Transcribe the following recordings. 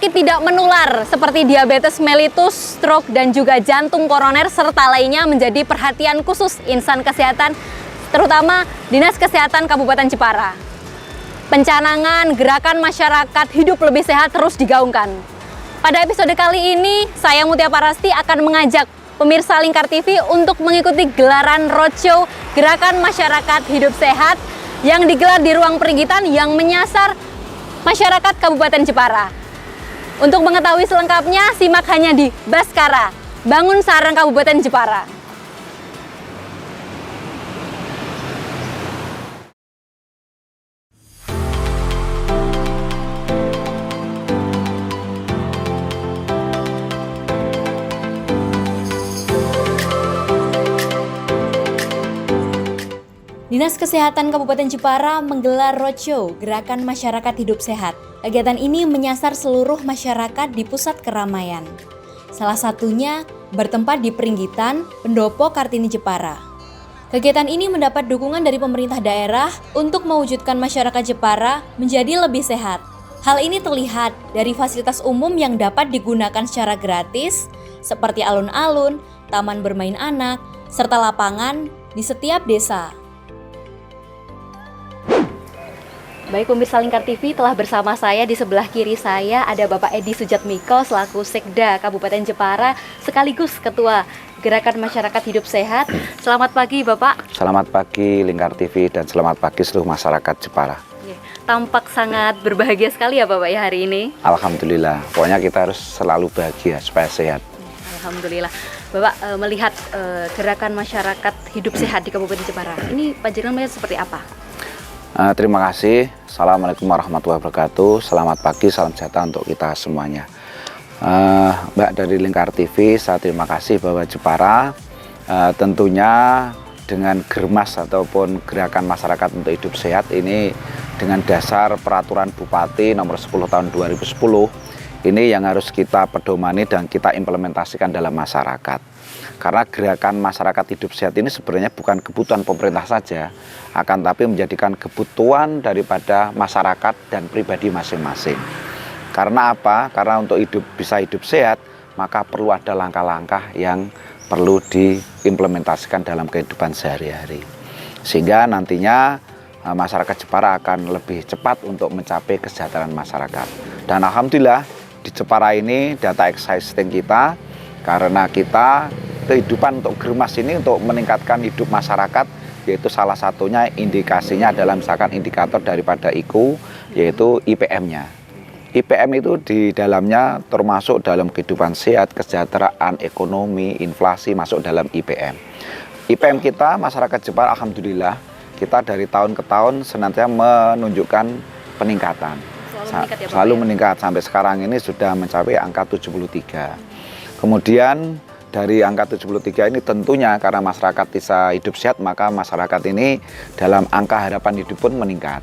penyakit tidak menular seperti diabetes mellitus, stroke, dan juga jantung koroner serta lainnya menjadi perhatian khusus insan kesehatan, terutama Dinas Kesehatan Kabupaten Jepara. Pencanangan gerakan masyarakat hidup lebih sehat terus digaungkan. Pada episode kali ini, saya Mutia Parasti akan mengajak pemirsa Lingkar TV untuk mengikuti gelaran roadshow gerakan masyarakat hidup sehat yang digelar di ruang peringgitan yang menyasar masyarakat Kabupaten Jepara. Untuk mengetahui selengkapnya, simak hanya di Baskara, Bangun Sarang Kabupaten Jepara. Dinas Kesehatan Kabupaten Jepara menggelar roadshow Gerakan Masyarakat Hidup Sehat. Kegiatan ini menyasar seluruh masyarakat di pusat keramaian. Salah satunya bertempat di Peringgitan Pendopo Kartini Jepara. Kegiatan ini mendapat dukungan dari pemerintah daerah untuk mewujudkan masyarakat Jepara menjadi lebih sehat. Hal ini terlihat dari fasilitas umum yang dapat digunakan secara gratis, seperti alun-alun, taman bermain anak, serta lapangan di setiap desa. Baik pemirsa Lingkar TV, telah bersama saya di sebelah kiri saya ada Bapak Edi Sujatmiko selaku Sekda Kabupaten Jepara sekaligus Ketua Gerakan Masyarakat Hidup Sehat. Selamat pagi Bapak. Selamat pagi Lingkar TV dan selamat pagi seluruh masyarakat Jepara. Tampak sangat berbahagia sekali ya Bapak ya hari ini. Alhamdulillah, pokoknya kita harus selalu bahagia supaya sehat. Alhamdulillah. Bapak melihat gerakan masyarakat hidup sehat di Kabupaten Jepara, ini Pak Jenderal melihat seperti apa? Terima kasih. Assalamualaikum warahmatullahi wabarakatuh. Selamat pagi, salam sejahtera untuk kita semuanya. Mbak dari Lingkar TV, saya terima kasih bahwa Jepara tentunya dengan germas ataupun gerakan masyarakat untuk hidup sehat ini dengan dasar peraturan Bupati nomor 10 tahun 2010 ini yang harus kita pedomani dan kita implementasikan dalam masyarakat. Karena gerakan masyarakat hidup sehat ini sebenarnya bukan kebutuhan pemerintah saja, akan tapi menjadikan kebutuhan daripada masyarakat dan pribadi masing-masing. Karena apa? Karena untuk bisa hidup sehat, maka perlu ada langkah-langkah yang perlu diimplementasikan dalam kehidupan sehari-hari. Sehingga nantinya masyarakat Jepara akan lebih cepat untuk mencapai kesejahteraan masyarakat. Dan alhamdulillah di Jepara ini data existing kita, karena kita kehidupan untuk germas ini untuk meningkatkan hidup masyarakat, yaitu salah satunya indikasinya adalah misalkan indikator daripada IQ, yaitu IPM-nya. IPM itu di dalamnya termasuk dalam kehidupan sehat, kesejahteraan, ekonomi, inflasi masuk dalam IPM. IPM kita masyarakat Jepara alhamdulillah kita dari tahun ke tahun senantiasa menunjukkan peningkatan. Selalu meningkat sampai sekarang ini sudah mencapai angka 73. Kemudian dari angka 73 ini tentunya karena masyarakat bisa hidup sehat, maka masyarakat ini dalam angka harapan hidup pun meningkat.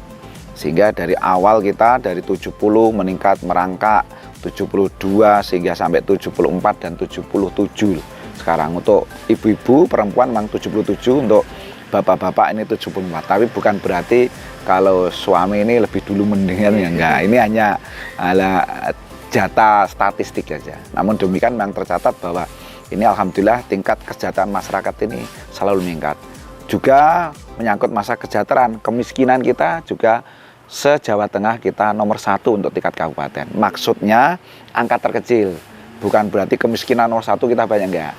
Sehingga dari awal kita dari 70 meningkat merangkak 72 sehingga sampai 74 dan 77. Sekarang untuk ibu-ibu perempuan memang 77, untuk bapak-bapak ini 74. Tapi bukan berarti kalau suami ini lebih dulu meninggal ya enggak. Ini hanya data statistik saja. Namun demikian memang tercatat bahwa ini alhamdulillah tingkat kesejahteraan masyarakat ini selalu meningkat. Juga menyangkut masalah kesejahteraan, kemiskinan kita juga se-Jawa Tengah kita nomor 1 untuk tingkat kabupaten. Maksudnya angka terkecil, bukan berarti kemiskinan nomor 1 kita banyak, enggak.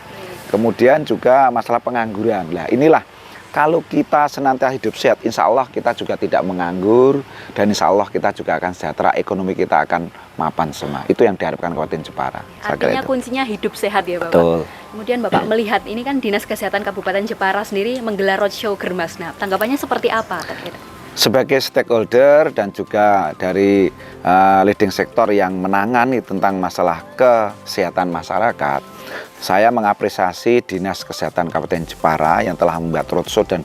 Kemudian juga masalah pengangguran. Nah inilah kalau kita senantiasa hidup sehat, insya Allah kita juga tidak menganggur dan insya Allah kita juga akan sejahtera, ekonomi kita akan mapan semua. Itu yang diharapkan Kabupaten Jepara. Artinya kuncinya hidup sehat ya Bapak. Betul. Kemudian Bapak melihat ini kan Dinas Kesehatan Kabupaten Jepara sendiri menggelar roadshow Germas. Nah, tanggapannya seperti apa terkait? Sebagai stakeholder dan juga dari leading sektor yang menangani tentang masalah kesehatan masyarakat, saya mengapresiasi Dinas Kesehatan Kabupaten Jepara yang telah membuat roadshow dan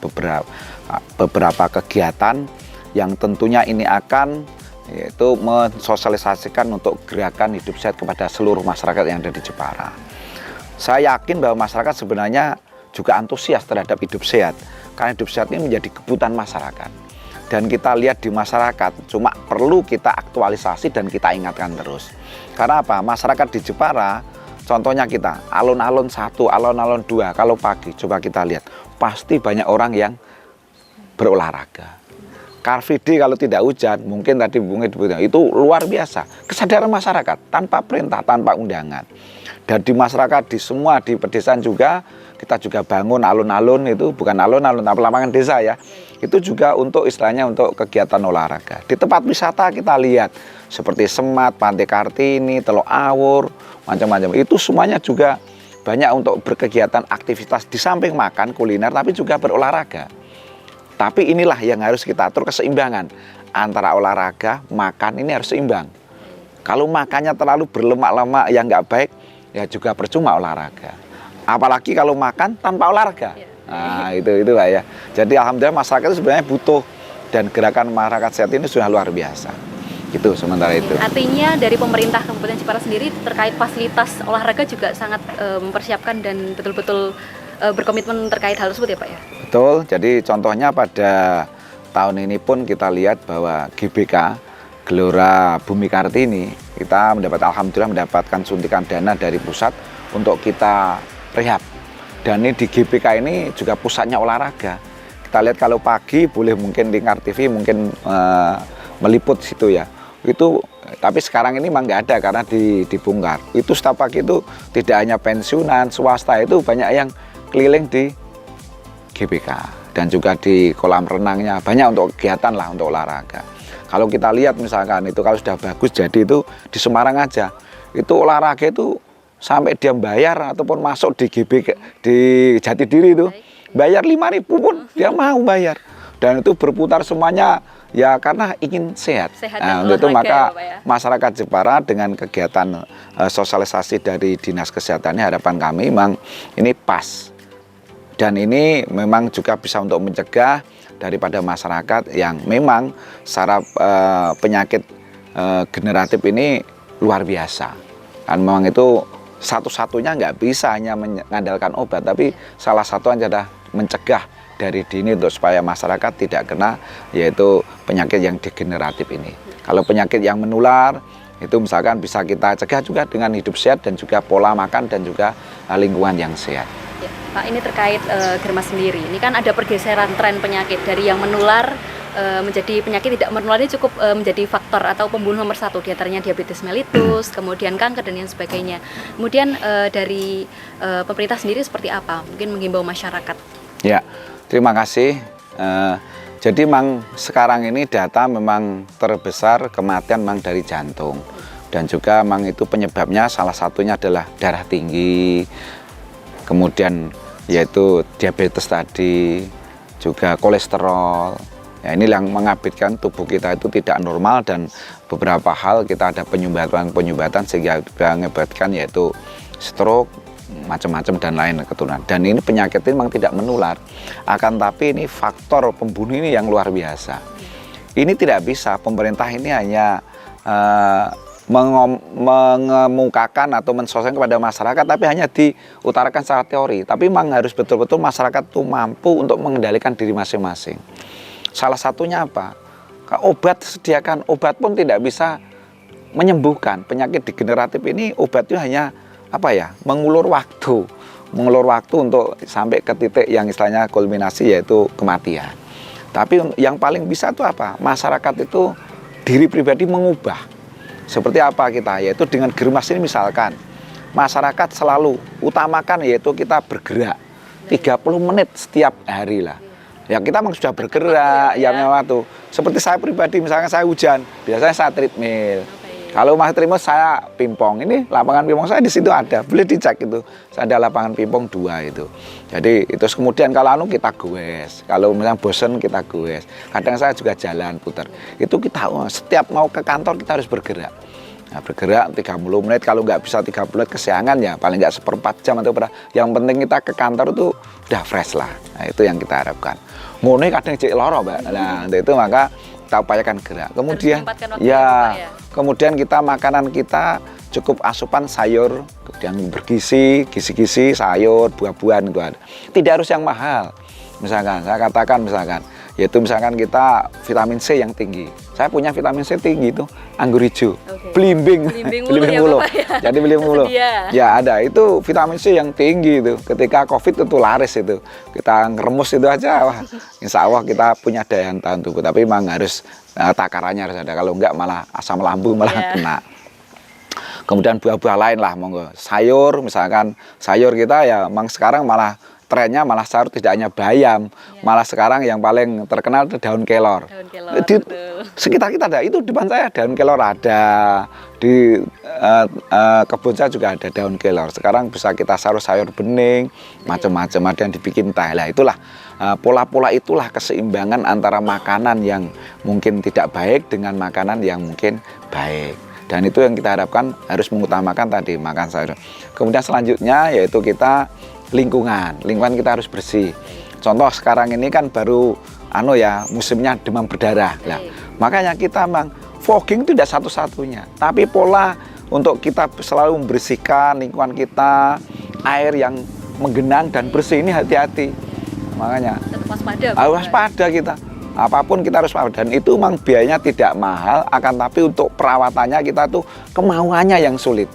beberapa kegiatan yang tentunya ini akan yaitu mensosialisasikan untuk gerakan hidup sehat kepada seluruh masyarakat yang ada di Jepara. Saya yakin bahwa masyarakat sebenarnya juga antusias terhadap hidup sehat, karena hidup sehat ini menjadi kebutuhan masyarakat. dan kita lihat di masyarakat, cuma perlu kita aktualisasi dan kita ingatkan terus. Karena apa? Masyarakat di Jepara, contohnya kita, alun-alun 1, alun-alun 2, kalau pagi coba kita lihat, pasti banyak orang yang berolahraga. Car Free Day kalau tidak hujan, mungkin tadi itu luar biasa. Kesadaran masyarakat tanpa perintah, tanpa undangan. Dan di masyarakat, di semua, di pedesaan juga, kita juga bangun alun-alun itu, bukan alun-alun, tapi lapangan desa ya. Itu juga untuk istilahnya untuk kegiatan olahraga. Di tempat wisata kita lihat, seperti Semat, Pantai Kartini, Teluk Awur, macam-macam. Itu semuanya juga banyak untuk berkegiatan aktivitas di samping makan, kuliner, tapi juga berolahraga. Tapi inilah yang harus kita atur keseimbangan antara olahraga, makan ini harus seimbang. Kalau makannya terlalu berlemak-lemak yang nggak baik, ya juga percuma olahraga. Apalagi kalau makan tanpa olahraga. Nah, itu Pak ya. Jadi alhamdulillah masyarakat itu sebenarnya butuh, dan gerakan masyarakat sehat ini sudah luar biasa. Gitu sementara itu. Artinya dari pemerintah Kabupaten Jepara sendiri terkait fasilitas olahraga juga sangat mempersiapkan dan betul-betul berkomitmen terkait hal tersebut ya Pak ya? Betul, jadi contohnya pada tahun ini pun kita lihat bahwa GBK, Gelora Bumi Kartini, kita alhamdulillah mendapatkan suntikan dana dari pusat untuk kita rehab. Dan ini di GBK ini juga pusatnya olahraga. Kita lihat kalau pagi boleh mungkin di Lingkar TV mungkin meliput situ ya. Itu tapi sekarang ini memang nggak ada karena dibongkar. Itu setiap pagi itu tidak hanya pensiunan, swasta itu banyak yang keliling di GBK dan juga di kolam renangnya, banyak untuk kegiatan lah untuk olahraga. Kalau kita lihat misalkan itu kalau sudah bagus jadi itu di Semarang aja itu olahraga itu sampai dia bayar ataupun masuk di GBK di Jatidiri itu bayar 5.000 pun dia mau bayar, dan itu berputar semuanya ya karena ingin sehat. Nah, untuk itu maka ya, masyarakat Jepara dengan kegiatan sosialisasi dari Dinas Kesehatannya, harapan kami memang ini pas. Dan ini memang juga bisa untuk mencegah daripada masyarakat yang memang secara penyakit generatif ini luar biasa. Dan memang itu satu-satunya nggak bisa hanya mengandalkan obat, tapi salah satu adalah mencegah dari dini untuk supaya masyarakat tidak kena yaitu penyakit yang degeneratif ini. Kalau penyakit yang menular itu misalkan bisa kita cegah juga dengan hidup sehat dan juga pola makan dan juga lingkungan yang sehat. Ya, Pak, ini terkait Germas sendiri. Ini kan ada pergeseran tren penyakit dari yang menular menjadi penyakit tidak menular ini cukup menjadi faktor atau pembunuh nomor 1, diantaranya diabetes mellitus, kemudian kanker dan lain sebagainya. Kemudian dari pemerintah sendiri seperti apa? Mungkin menghimbau masyarakat. Ya, terima kasih. Jadi memang sekarang ini data memang terbesar kematian memang dari jantung, dan juga memang itu penyebabnya salah satunya adalah darah tinggi, kemudian yaitu diabetes tadi, juga kolesterol. Ya, ini yang mengakibatkan tubuh kita itu tidak normal, dan beberapa hal kita ada penyumbatan sehingga mengakibatkan yaitu stroke, macam-macam dan lain keturunan. Dan ini penyakit ini memang tidak menular, akan tapi ini faktor pembunuh ini yang luar biasa. Ini tidak bisa pemerintah ini hanya mengemukakan atau mensosialisasikan kepada masyarakat, tapi hanya diutarakan secara teori. Tapi memang harus betul-betul masyarakat itu mampu untuk mengendalikan diri masing-masing. Salah satunya apa? Obat disediakan, obat pun tidak bisa menyembuhkan penyakit degeneratif ini. Obat itu hanya apa ya? Mengulur waktu untuk sampai ke titik yang istilahnya kulminasi yaitu kematian. Tapi yang paling bisa itu apa? Masyarakat itu diri pribadi mengubah. Seperti apa kita? Yaitu dengan Germas ini misalkan masyarakat selalu utamakan yaitu kita bergerak 30 menit setiap hari lah. Ya kita memang sudah bergerak ya waktu. Seperti saya pribadi misalnya saya hujan, biasanya saya treadmill. Kalau Mas treadmill saya pingpong. Ini lapangan pingpong saya di situ ada, boleh dicek itu. Saya ada lapangan pingpong 2 itu. Jadi itu kemudian kalau kita goes. Kalau misalnya bosen kita goes. Kadang saya juga jalan putar. Itu kita setiap mau ke kantor kita harus bergerak. Nah, bergerak 30 menit, kalau nggak bisa 30 menit kesiangan ya paling nggak 1/4 jam atau berapa. Yang penting kita ke kantor itu udah fresh lah. Nah, itu yang kita harapkan. Ngono kadang cek loro, Mbak. Nah, untuk itu maka kita upayakan gerak. Kemudian ya, kemudian kita makanan kita cukup asupan sayur, kemudian bergizi, gizi-gizi, sayur, buah-buahan itu ada. Tidak harus yang mahal. Misalkan saya katakan misalkan yaitu misalkan kita vitamin C yang tinggi. Saya punya vitamin C tinggi itu anggur hijau, belimbing mulu. Ya, jadi belimbing mulu. Tersedia. Ya ada itu vitamin C yang tinggi itu. Ketika COVID itu laris itu, kita ngeremus itu aja, wah, insya Allah kita punya daya tahan tubuh. Tapi memang harus takarannya harus ada. Kalau enggak malah asam lambung malah kena. Kemudian buah-buah lain lah, monggo. Sayur, misalkan sayur kita ya memang sekarang malah trennya malah sayur tidak hanya bayam, malah sekarang yang paling terkenal itu daun kelor. Di sekitar kita ada, itu depan saya daun kelor ada, di kebun saya juga ada daun kelor. Sekarang bisa kita sayur bening, macam-macam, ada yang dibikin teh. Lah itulah pola-pola itulah keseimbangan antara makanan yang mungkin tidak baik dengan makanan yang mungkin baik. Dan itu yang kita harapkan harus mengutamakan tadi makan sayur. Kemudian selanjutnya yaitu kita lingkungan kita harus bersih. Contoh sekarang ini kan baru musimnya demam berdarah. Nah, makanya kita memang fogging itu tidak satu-satunya, tapi pola untuk kita selalu membersihkan lingkungan kita, air yang menggenang dan bersih ini hati-hati. Makanya harus waspada kita. Apapun kita harus waspada, dan itu memang biayanya tidak mahal, akan tapi untuk perawatannya kita tuh kemauannya yang sulit.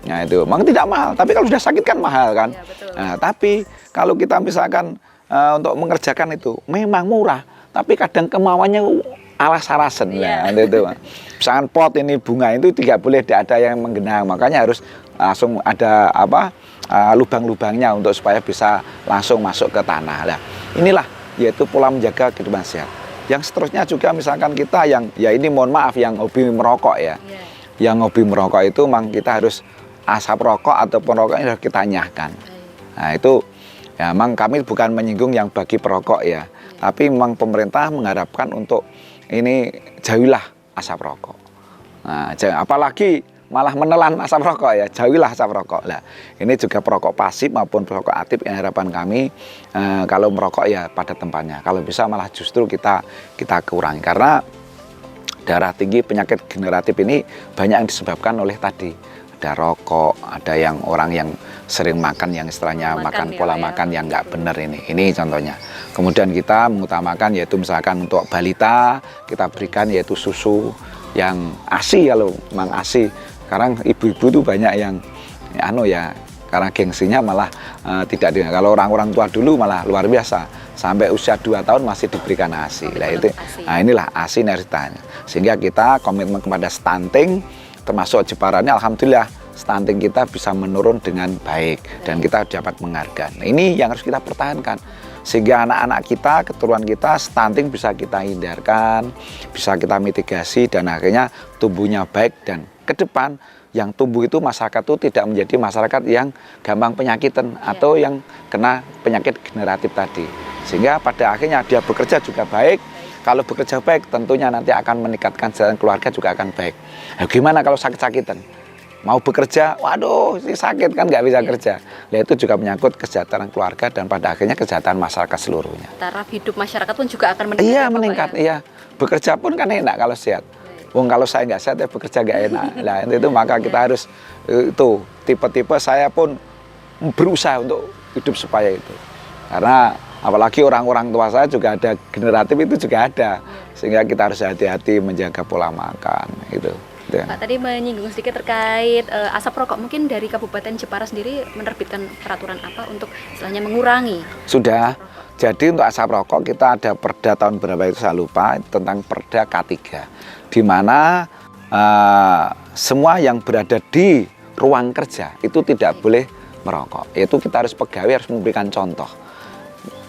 Nah itu memang tidak mahal, tapi kalau sudah sakit kan mahal kan. Ya, betul. Nah, tapi kalau kita misalkan untuk mengerjakan itu memang murah, tapi kadang kemauannya alas-alasan. Nah itu misalkan pot ini bunga itu tidak boleh ada yang menggenang, makanya harus langsung ada lubang-lubangnya untuk supaya bisa langsung masuk ke tanah. Nah inilah yaitu pola menjaga kehidupan sehat. Yang seterusnya juga misalkan kita yang ini mohon maaf yang hobi merokok ya. Yang hobi merokok itu memang kita harus asap rokok ataupun rokoknya harus kita nyahkan. Nah itu ya memang kami bukan menyinggung yang bagi perokok ya, tapi memang pemerintah mengharapkan untuk ini jauhilah asap rokok. Nah, apalagi malah menelan asap rokok ya, jauhilah asap rokok. Nah, ini juga perokok pasif maupun perokok aktif yang harapan kami kalau merokok ya pada tempatnya. Kalau bisa malah justru kita kurangi, karena darah tinggi penyakit generatif ini banyak yang disebabkan oleh tadi. Ada rokok, ada yang orang yang sering makan yang istilahnya makan pola makan yang nggak benar ini contohnya. Kemudian kita mengutamakan yaitu misalkan untuk balita kita berikan yaitu susu yang ASI. Kalau memang ASI, sekarang ibu-ibu tuh banyak yang karena gengsinya malah tidak di. Kalau orang-orang tua dulu malah luar biasa, sampai usia 2 tahun masih diberikan ASI. Nah itu, inilah ASI neritanya. Sehingga kita komitmen kepada stunting, termasuk Jepara ini alhamdulillah stunting kita bisa menurun dengan baik dan kita dapat menghargai. Nah, ini yang harus kita pertahankan sehingga anak-anak kita, keturunan kita stunting bisa kita hindarkan, bisa kita mitigasi dan akhirnya tumbuhnya baik, dan ke depan yang tumbuh itu masyarakat itu tidak menjadi masyarakat yang gampang penyakitan atau yang kena penyakit generatif tadi. Sehingga pada akhirnya dia bekerja juga baik. Kalau bekerja baik tentunya nanti akan meningkatkan kesejahteraan keluarga juga akan baik. Nah, gimana kalau sakit-sakitan? Mau bekerja, waduh ini sakit kan nggak bisa kerja. Nah, itu juga menyangkut kesejahteraan keluarga dan pada akhirnya kesejahteraan masyarakat seluruhnya. Taraf hidup masyarakat pun juga akan meningkat. Iya meningkat, iya. Bekerja pun kan enak kalau sehat. Kalau saya nggak sehat ya bekerja nggak enak. Nah itu maka kita harus itu tipe-tipe saya pun berusaha untuk hidup supaya itu. Karena apalagi orang-orang tua saya juga ada generatif itu juga ada, sehingga kita harus hati-hati menjaga pola makan itu. Pak tadi menyinggung sedikit terkait asap rokok, mungkin dari Kabupaten Jepara sendiri menerbitkan peraturan apa untuk istilahnya mengurangi? Sudah, jadi untuk asap rokok kita ada perda tahun berapa itu saya lupa, tentang perda K3, di mana semua yang berada di ruang kerja itu tidak boleh merokok. Itu kita harus pegawai harus memberikan contoh.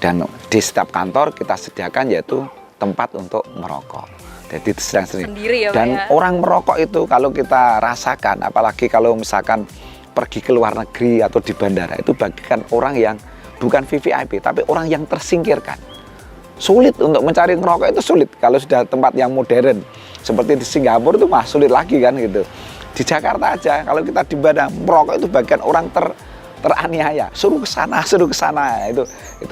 Dan di setiap kantor kita sediakan yaitu tempat untuk merokok. Jadi sendiri ya, dan orang merokok itu kalau kita rasakan, apalagi kalau misalkan pergi ke luar negeri atau di bandara, itu bagikan orang yang bukan VVIP tapi orang yang tersingkirkan. Sulit untuk mencari merokok, itu sulit. Kalau sudah tempat yang modern seperti di Singapura itu mah sulit lagi kan gitu. Di Jakarta aja kalau kita di bandara merokok itu bagian orang teraniaya, suruh ke sana itu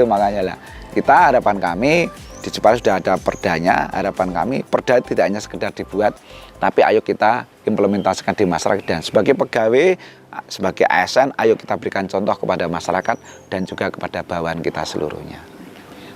makanya lah kita harapan kami di Jepara sudah ada perdanya. Harapan kami perda tidak hanya sekedar dibuat, tapi ayo kita implementasikan di masyarakat, dan sebagai pegawai, sebagai ASN, ayo kita berikan contoh kepada masyarakat dan juga kepada bawahan kita seluruhnya.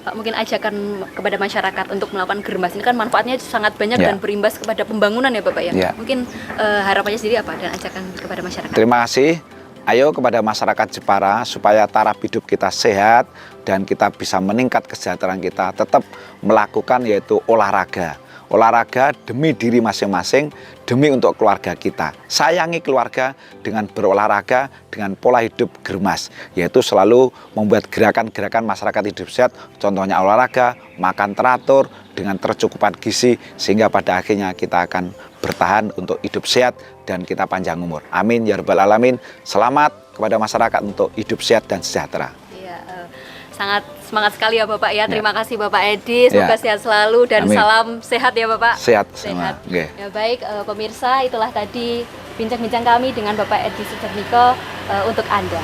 Pak, mungkin ajakan kepada masyarakat untuk melakukan germas ini kan manfaatnya sangat banyak dan berimbas kepada pembangunan ya Bapak ya. Mungkin harapannya sendiri apa dan ajakan kepada masyarakat? Terima kasih. Ayo kepada masyarakat Jepara supaya taraf hidup kita sehat dan kita bisa meningkat kesejahteraan kita, tetap melakukan yaitu olahraga. Olahraga demi diri masing-masing, demi untuk keluarga kita. Sayangi keluarga dengan berolahraga, dengan pola hidup germas, yaitu selalu membuat gerakan-gerakan masyarakat hidup sehat, contohnya olahraga, makan teratur, dengan tercukupan gizi, sehingga pada akhirnya kita akan bertahan untuk hidup sehat dan kita panjang umur. Amin ya rabbal alamin. Selamat kepada masyarakat untuk hidup sehat dan sejahtera. Sangat semangat sekali ya Bapak ya. Terima kasih Bapak Edi. Semoga sehat selalu dan salam sehat ya Bapak. Sehat. Okay. Ya baik pemirsa, itulah tadi bincang-bincang kami dengan Bapak Edi Sudjarniko untuk Anda.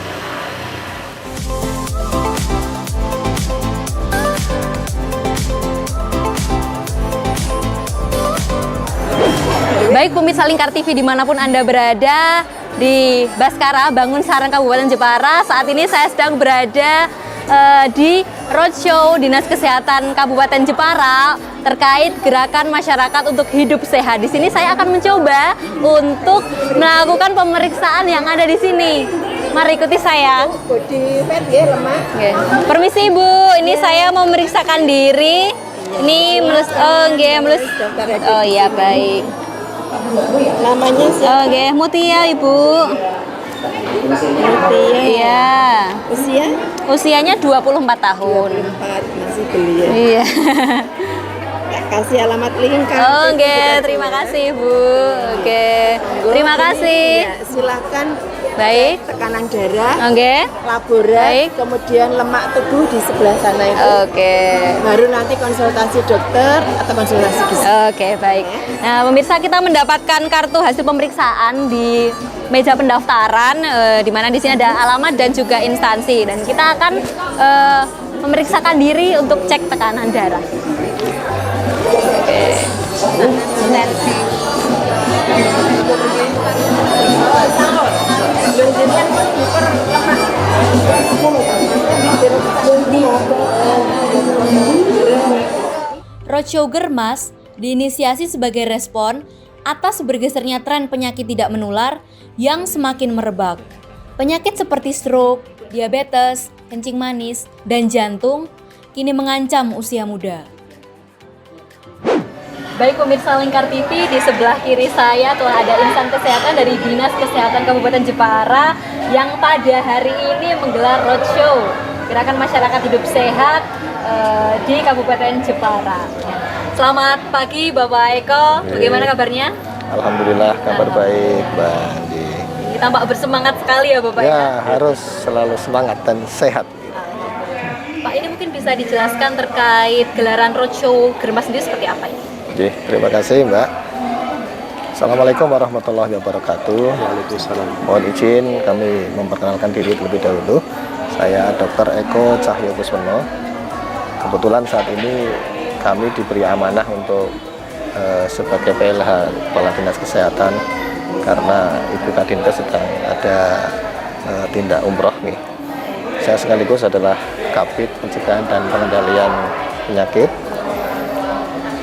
Baik pemirsa Lingkar TV dimanapun Anda berada, di Baskara Bangun Sarang Kabupaten Jepara. Saat ini saya sedang berada di roadshow Dinas Kesehatan Kabupaten Jepara terkait gerakan masyarakat untuk hidup sehat. Di sini saya akan mencoba untuk melakukan pemeriksaan yang ada di sini. Mari ikuti saya. Permisi Ibu, ini saya mau memeriksakan diri. Ini melus, oh iya baik. Namanya siapa? Oke, Mutia Ibu. Mutia. Iya. Usia? Usianya 24 tahun. 24, masih belia. Iya. Kasih alamat Lingkar. Oke, terima kasih Bu. Oke, terima kasih. Ya, silakan. Baik. Tekanan darah. Oke. Laborat. Baik. Kemudian lemak tubuh di sebelah sana itu. Oke. Baru nanti konsultasi dokter atau konsultasi gizi. Oke, baik. Nah, pemirsa, kita mendapatkan kartu hasil pemeriksaan di meja pendaftaran, di mana di sini ada alamat dan juga instansi, dan kita akan memeriksakan diri untuk cek tekanan darah. Oke. Tensi. Roadshow Germas diinisiasi sebagai respon atas bergesernya tren penyakit tidak menular yang semakin merebak. Penyakit seperti stroke, diabetes, kencing manis, dan jantung kini mengancam usia muda. Baik pemirsa Lingkar TV, di sebelah kiri saya telah ada insan kesehatan dari Dinas Kesehatan Kabupaten Jepara yang pada hari ini menggelar roadshow gerakan masyarakat hidup sehat di Kabupaten Jepara. Selamat pagi Bapak Eko, bagaimana kabarnya? Alhamdulillah kabar baik, Mbak Andi. Tampak bersemangat sekali ya Bapak ya? Harus selalu semangat dan sehat. Pak, ini mungkin bisa dijelaskan terkait gelaran roadshow Germas sendiri seperti apa ini? Oke, terima kasih Mbak. Assalamualaikum warahmatullahi wabarakatuh. Waalaikumsalam. Mohon izin kami memperkenalkan diri terlebih dahulu. Saya Dr. Eko Cahyo Kuswono. Kebetulan saat ini kami diberi amanah untuk sebagai PLH Kepala Dinas Kesehatan karena Ibu Kadinkes sedang ada tindak umroh nih. Saya sekaligus adalah Kabid Pencegahan dan Pengendalian Penyakit.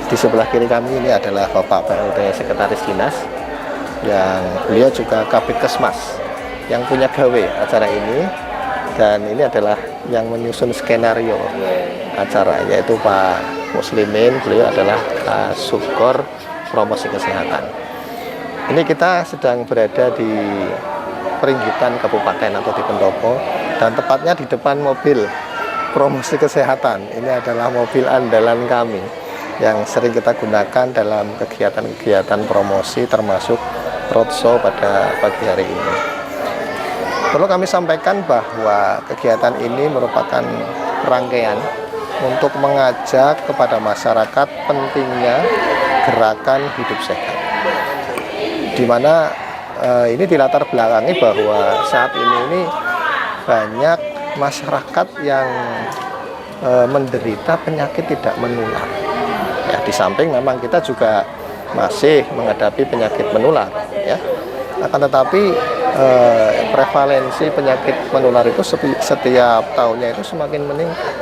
Di sebelah kiri kami ini adalah Bapak PLT Sekretaris Dinas yang beliau juga Kabid Kesmas yang punya gawe acara ini, dan ini adalah yang menyusun skenario acara, yaitu Pak Muslimin, beliau adalah Subkor Promosi Kesehatan. Ini kita sedang berada di Peringgitan Kabupaten atau di Pendopo, dan tepatnya di depan mobil promosi kesehatan. Ini adalah mobil andalan kami yang sering kita gunakan dalam kegiatan-kegiatan promosi termasuk roadshow pada pagi hari ini. Perlu kami sampaikan bahwa kegiatan ini merupakan rangkaian untuk mengajak kepada masyarakat pentingnya gerakan hidup sehat, di mana ini dilatar belakangi bahwa saat ini banyak masyarakat yang menderita penyakit tidak menular. Ya, di samping memang kita juga masih menghadapi penyakit menular, ya. Akan tetapi prevalensi penyakit menular itu setiap tahunnya itu semakin meningkat.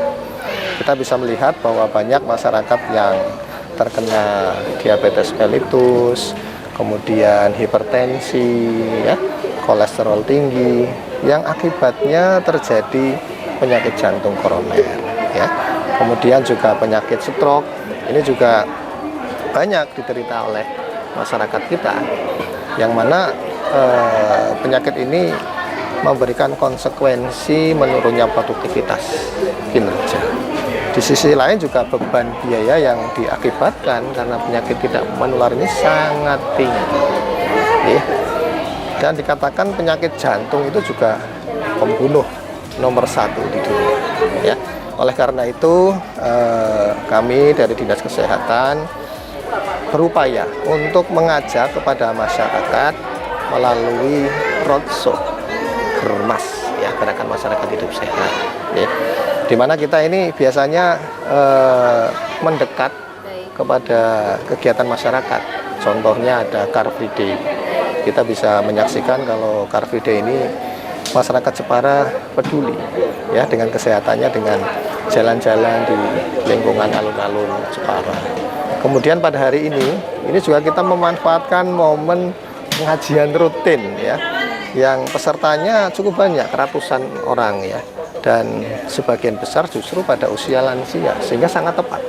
kita bisa melihat bahwa banyak masyarakat yang terkena diabetes mellitus, kemudian hipertensi, ya, kolesterol tinggi, yang akibatnya terjadi penyakit jantung koroner, ya. Kemudian juga penyakit stroke, ini juga banyak diderita oleh masyarakat kita, yang mana penyakit ini memberikan konsekuensi menurunnya produktivitas kinerja. Di sisi lain juga beban biaya yang diakibatkan karena penyakit tidak menular ini sangat tinggi. Dan dikatakan penyakit jantung itu juga pembunuh nomor 1 di dunia. Ya. Oleh karena itu kami dari Dinas Kesehatan berupaya untuk mengajak kepada masyarakat melalui roadshow Germas, ya, Gerakan Masyarakat Hidup Sehat, ya. Di mana kita ini biasanya mendekat kepada kegiatan masyarakat. Contohnya ada Car Free Day. Kita bisa menyaksikan kalau Car Free Day ini masyarakat Jepara peduli, ya, dengan kesehatannya, dengan jalan-jalan di lingkungan alun-alun Jepara. Kemudian pada hari ini juga kita memanfaatkan momen pengajian rutin, ya, yang pesertanya cukup banyak, ratusan orang, ya, dan sebagian besar justru pada usia lansia, sehingga sangat tepat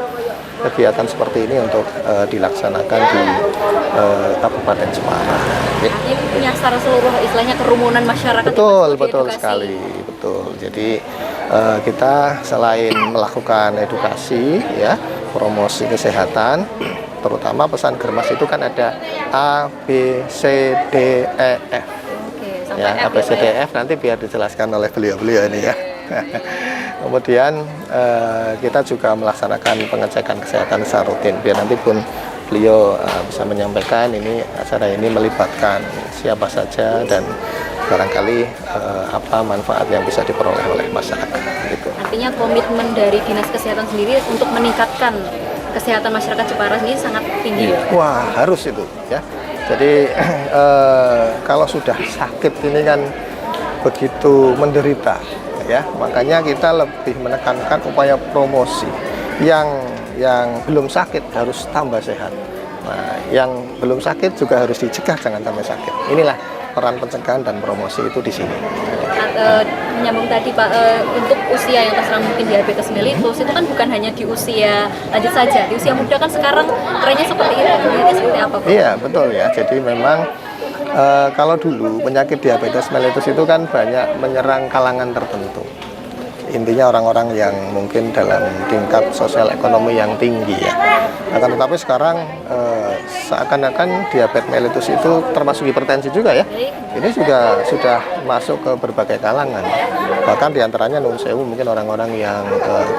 kegiatan seperti ini untuk dilaksanakan di Kabupaten Jepara. Ini menyasar seluruh istilahnya kerumunan masyarakat. Betul sekali, betul. Jadi kita selain melakukan edukasi, ya, promosi kesehatan, terutama pesan Germas itu kan ada A, B, C, D, E, F. Ya, A, B, C, D, E, F nanti biar dijelaskan oleh beliau-beliau ini, ya. Kemudian kita juga melaksanakan pengecekan kesehatan secara rutin, biar nanti pun beliau bisa menyampaikan ini acara ini melibatkan siapa saja dan barangkali apa manfaat yang bisa diperoleh oleh masyarakat. Gitu. Artinya komitmen dari Dinas Kesehatan sendiri untuk meningkatkan kesehatan masyarakat Jepara ini sangat tinggi. Wah, harus itu, ya. Jadi kalau sudah sakit ini kan begitu menderita, ya, makanya kita lebih menekankan upaya promosi. Yang belum sakit harus tambah sehat. Nah, yang belum sakit juga harus dicegah jangan sampai sakit. Inilah peran pencegahan dan promosi itu di sini. Menyambung tadi Pak, untuk usia yang terserang mungkin diabetes mellitus itu kan bukan hanya di usia lanjut saja, di usia muda kan sekarang trennya seperti itu. Ini seperti apa Pak? Iya, betul, ya. Jadi memang kalau dulu penyakit diabetes mellitus itu kan banyak menyerang kalangan tertentu. Intinya orang-orang yang mungkin dalam tingkat sosial ekonomi yang tinggi, ya. Akan tetapi sekarang seakan-akan diabetes mellitus itu termasuk hipertensi juga, ya. Ini juga sudah masuk ke berbagai kalangan. Bahkan diantaranya nun sewu mungkin orang-orang yang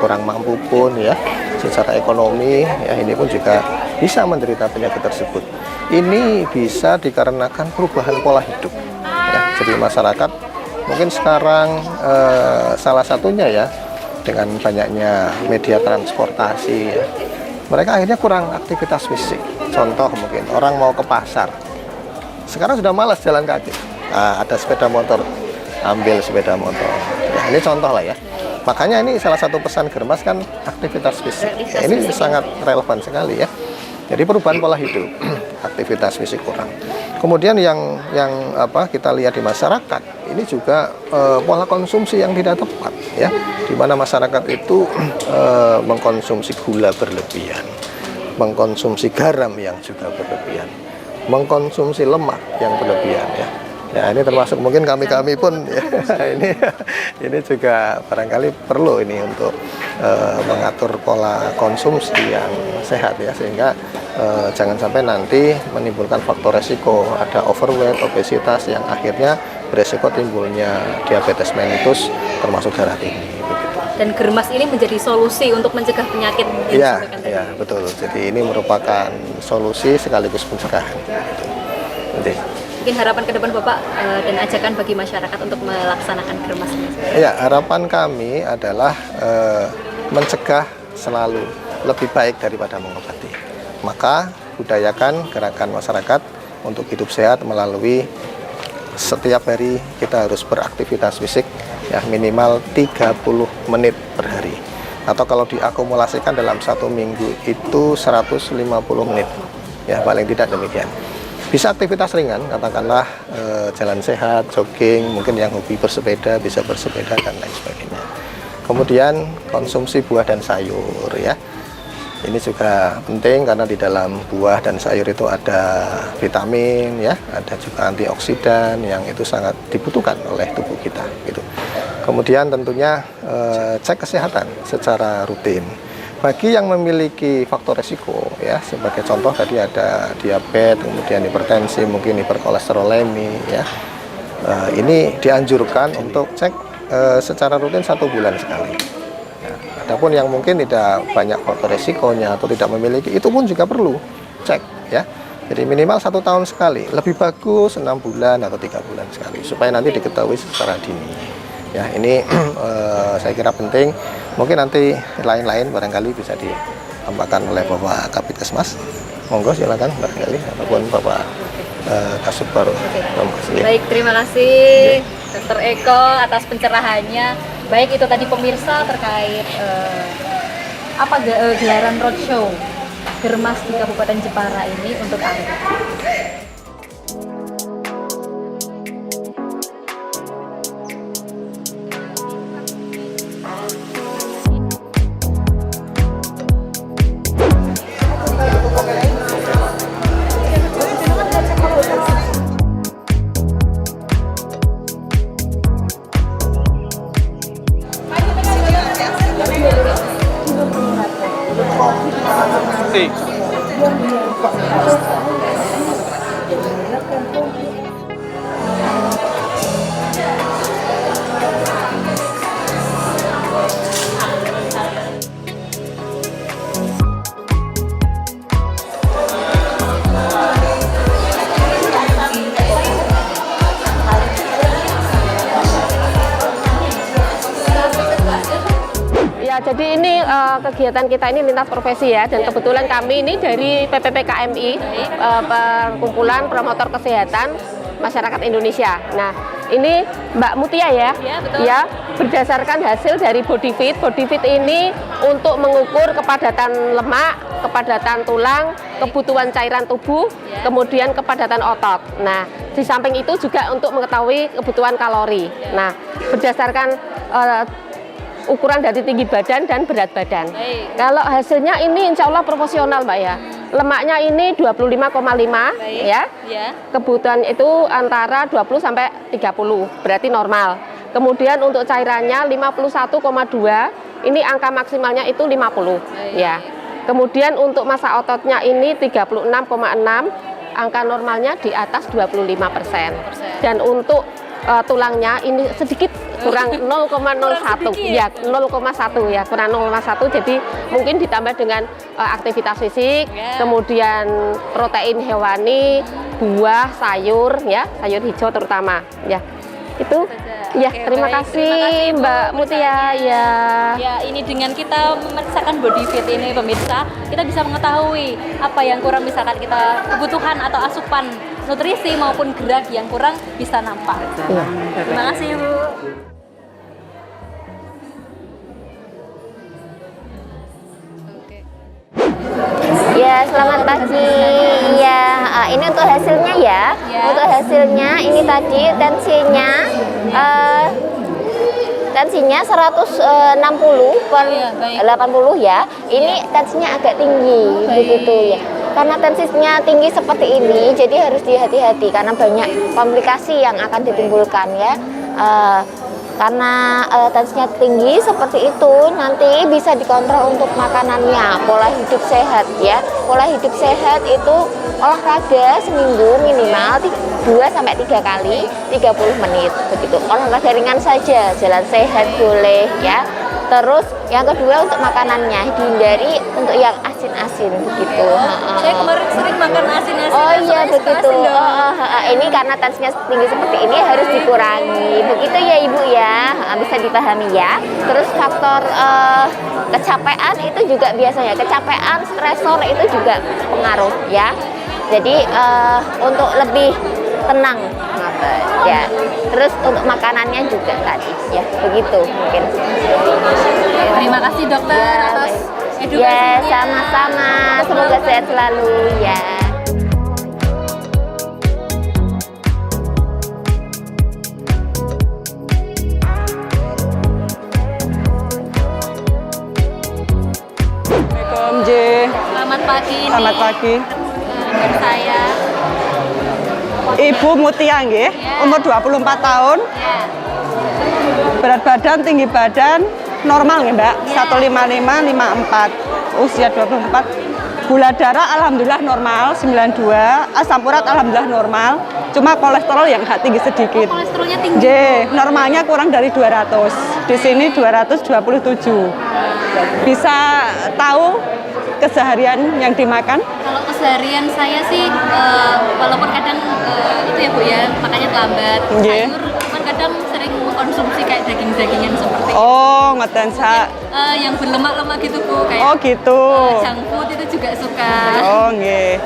kurang mampu pun, ya, secara ekonomi, ya, ini pun juga bisa menderita penyakit tersebut. Ini bisa dikarenakan perubahan pola hidup, ya. Jadi masyarakat mungkin sekarang salah satunya, ya, dengan banyaknya media transportasi, ya, mereka akhirnya kurang aktivitas fisik. Contoh mungkin orang mau ke pasar, sekarang sudah malas jalan kaki. Ada sepeda motor, ambil sepeda motor. Ya, ini contoh lah, ya. Makanya ini salah satu pesan Germas kan aktivitas fisik. Ya, ini sangat relevan sekali, ya. Jadi perubahan pola hidup, aktivitas fisik kurang. Kemudian yang kita lihat di masyarakat ini juga pola konsumsi yang tidak tepat, ya, di mana masyarakat itu mengkonsumsi gula berlebihan, mengkonsumsi garam yang juga berlebihan, mengkonsumsi lemak yang berlebihan, ya. Ya, ini termasuk mungkin kami pun, ya, ini juga barangkali perlu ini untuk mengatur pola konsumsi yang sehat, ya, sehingga jangan sampai nanti menimbulkan faktor resiko ada overweight, obesitas yang akhirnya beresiko timbulnya diabetes mellitus termasuk darah tinggi. Begitu. Dan Germas ini menjadi solusi untuk mencegah penyakit. Iya, betul. Jadi ini merupakan solusi sekaligus pencegahan. Gitu. Mungkin harapan ke depan Bapak dan ajakan bagi masyarakat untuk melaksanakan Germas ini? Ya, harapan kami adalah mencegah selalu lebih baik daripada mengobati. Maka budayakan gerakan masyarakat untuk hidup sehat melalui setiap hari kita harus beraktivitas fisik, ya, minimal 30 menit per hari. atau kalau diakumulasikan dalam 1 minggu itu 150 menit, ya paling tidak demikian. Bisa aktivitas ringan, katakanlah jalan sehat, jogging, mungkin yang hobi bersepeda bisa bersepeda dan lain sebagainya. Kemudian konsumsi buah dan sayur, ya. Ini juga penting karena di dalam buah dan sayur itu ada vitamin, ya, ada juga antioksidan yang itu sangat dibutuhkan oleh tubuh kita, gitu. Kemudian tentunya cek kesehatan secara rutin. Bagi yang memiliki faktor resiko, ya, sebagai contoh tadi ada diabetes, kemudian hipertensi, mungkin hiperkolesterolemi, ya, ini dianjurkan untuk cek secara rutin 1 bulan sekali. Adapun yang mungkin tidak banyak faktor resikonya atau tidak memiliki, itu pun juga perlu cek, ya. Jadi minimal 1 tahun sekali, lebih bagus 6 bulan atau 3 bulan sekali, supaya nanti diketahui secara dini. Ya, ini saya kira penting. Mungkin nanti lain-lain barangkali bisa ditambahkan oleh Bapak Kapitesmas. Monggo silakan barangkali, ataupun Bapak Kasubag. Baik, terima kasih Dr. Eko atas pencerahannya. Baik, itu tadi pemirsa terkait gelaran roadshow Germas di Kabupaten Jepara ini untuk Anda. Ya, jadi ini kegiatan kita ini lintas profesi ya, dan kebetulan kami ini dari PPPKMI, Perkumpulan Promotor Kesehatan Masyarakat Indonesia. Nah, ini Mbak Mutia ya, ya, berdasarkan hasil dari BodyFit. BodyFit ini untuk mengukur kepadatan lemak, kepadatan tulang, kebutuhan cairan tubuh, kemudian kepadatan otot. Nah, di samping itu juga untuk mengetahui kebutuhan kalori. Nah, berdasarkan ukuran dari tinggi badan dan berat badan. Kalau hasilnya ini insya Allah proporsional Mbak ya. Lemaknya ini 25,5 ya. Kebutuhan itu antara 20 sampai 30, berarti normal. Kemudian untuk cairannya 51,2, ini angka maksimalnya itu 50 ya. Kemudian untuk massa ototnya ini 36,6, angka normalnya di atas 25%. Dan untuk tulangnya ini sedikit kurang 0,01 ya, 0,1 ya, kurang 0,1. Jadi mungkin ditambah dengan aktivitas fisik, kemudian protein hewani, buah, sayur ya, sayur hijau terutama ya. Itu ya. Oke, terima kasih Mbak Mutia ya. Ya, ini dengan kita memeriksakan BodyFit ini pemirsa, kita bisa mengetahui apa yang kurang, misalkan kita kebutuhan atau asupan nutrisi maupun gerak yang kurang bisa nampak. Ya. Terima kasih Bu. Ya, selamat pagi. Ya, ini untuk hasilnya ya. Untuk hasilnya ini tadi tensinya 160 per 80 ya. Ini tensinya agak tinggi begitu ya. Karena tensinya tinggi seperti ini, jadi harus dihati-hati karena banyak komplikasi yang akan ditimbulkan ya. Karena tensinya tinggi seperti itu, nanti bisa dikontrol untuk makanannya, pola hidup sehat ya. Pola hidup sehat itu olahraga seminggu minimal 2-3 kali 30 menit begitu. Olahraga ringan saja, jalan sehat boleh ya. Terus yang kedua untuk makanannya dihindari untuk yang asin-asin begitu. Saya kemarin sering makan asin-asin. Oh iya begitu. Ini karena tensinya tinggi seperti ini harus dikurangi. Begitu ya Ibu ya, bisa dipahami ya. Terus faktor kecapean itu juga biasanya, kecapean, stresor itu juga pengaruh ya. Jadi untuk lebih tenang ya. Terus untuk makanannya juga tadi ya, begitu mungkin. Terima kasih dokter atas Ya, edukasinya. sama-sama. Semoga sehat selalu ya. Assalamualaikum J. Selamat pagi. Selamat pagi. Dengan saya. Ibu Mutia nggih, umur 24 tahun. Ya. Berat badan, tinggi badan normal nggih, Mbak. 155 54. Usia 24. Gula darah alhamdulillah normal 92, asam urat alhamdulillah normal. Cuma kolesterol yang tinggi sedikit. Kolesterolnya tinggi. J, normalnya kurang dari 200. Di sini 227. Bisa tahu keseharian yang dimakan? Kalau keseharian saya sih, walaupun kadang itu ya Bu ya, makanya terlambat. Nggih. Sayur kan kadang sering mengkonsumsi kayak daging-dagingan seperti Oh, ngeten Sa. yang berlemak-lemak gitu Bu, kayak Oh, gitu. junk food itu juga suka. Oh, nggih.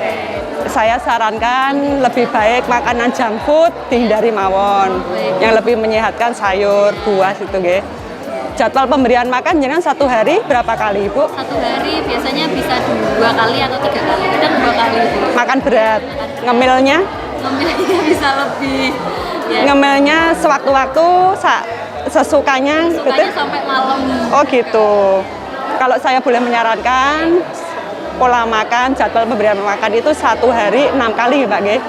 Saya sarankan lebih baik makanan junk food dihindari mawon. Yang lebih menyehatkan sayur, buah itu nggih. Jadwal pemberian makan jangan satu hari berapa kali, Ibu? Satu hari biasanya bisa 2 kali atau 3 kali, kadang 2 kali Bu. Makan berat. Ngemilnya? Ngemilnya bisa lebih. Ya. Ngemilnya sewaktu-waktu sesukanya gitu. Sukanya sampai malam. Oh, gitu. Kalau saya boleh menyarankan pola makan, jadwal pemberian makan itu satu hari 6 kali, Mbak nggih.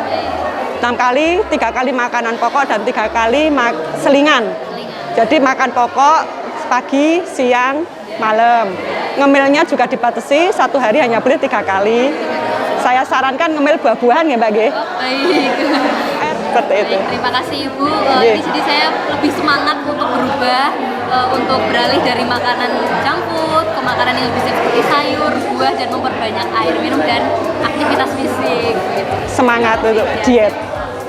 6 kali, 3 kali makanan pokok dan 3 kali selingan. Jadi makan pokok pagi, siang, malam. Ngemilnya juga dibatasi, satu hari hanya boleh 3 kali. Saya sarankan ngemil buah-buahan ya Mbak G. Baik. Seperti itu. Baik, terima kasih Ibu. Iya. Di sini saya lebih semangat untuk berubah, untuk beralih dari makanan junk food ke makanan yang lebih seperti sayur, buah, dan memperbanyak air minum dan aktivitas fisik. Gitu. Semangat untuk diet.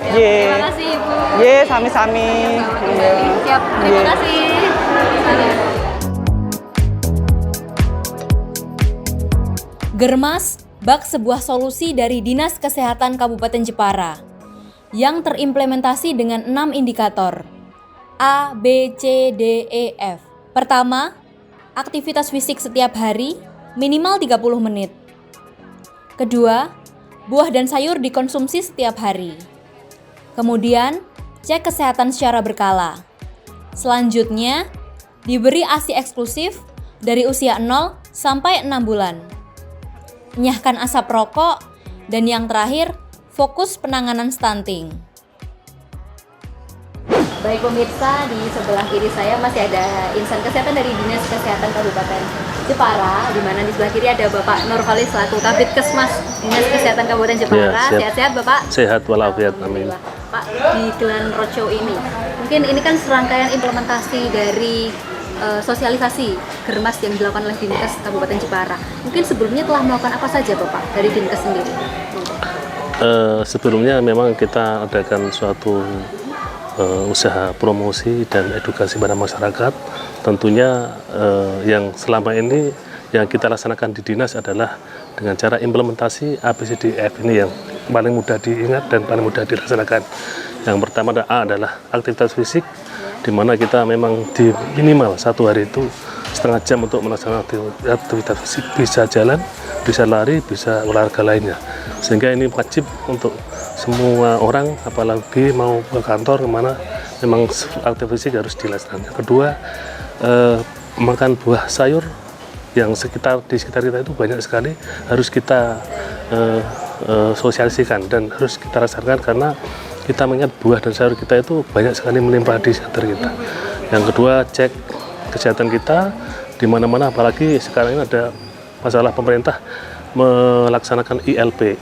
Terima kasih Ibu. Ye, sami-sami. Siap, terima Ye. kasih. Germas, bak sebuah solusi dari Dinas Kesehatan Kabupaten Jepara yang terimplementasi dengan 6 indikator A, B, C, D, E, F. Pertama, aktivitas fisik setiap hari minimal 30 menit. Kedua, buah dan sayur dikonsumsi setiap hari. Kemudian, cek kesehatan secara berkala. Selanjutnya, diberi ASI eksklusif dari usia 0 sampai 6 bulan. Enyahkan asap rokok, dan yang terakhir, fokus penanganan stunting. Baik pemirsa, di sebelah kiri saya masih ada insan kesehatan dari Dinas Kesehatan Kabupaten Jepara, di mana di sebelah kiri ada Bapak Nurvali selaku Kabid Kesmas Dinas Kesehatan Kabupaten Jepara. Ya, siap. Sehat-sehat Bapak? Sehat walafiat, amin. Alhamdulillah. Pak, di Glen Roadshow ini, mungkin ini kan serangkaian implementasi dari sosialisasi Germas yang dilakukan oleh Dinkes Kabupaten Jepara. Mungkin sebelumnya telah melakukan apa saja Bapak dari Dinkes sendiri? Sebelumnya memang kita adakan suatu usaha promosi dan edukasi pada masyarakat. Tentunya yang selama ini yang kita laksanakan di dinas adalah dengan cara implementasi ABCDF ini yang paling mudah diingat dan paling mudah dilaksanakan. Yang pertama adalah aktivitas fisik, di mana kita memang di minimal satu hari itu setengah jam untuk melaksanakan aktivitas fisik, bisa jalan, bisa lari, bisa olahraga lainnya. Sehingga ini wajib untuk semua orang, apalagi mau ke kantor kemana, memang aktivitas fisik harus dilaksanakan. Kedua, makan buah sayur yang di sekitar kita itu banyak sekali, harus kita sosialisasikan dan harus kita rasakan karena kita mengingat buah dan sayur kita itu banyak sekali melimpah di sekitar kita. Yang kedua, cek kesehatan kita di mana-mana, apalagi sekarang ini ada masalah pemerintah melaksanakan ILP,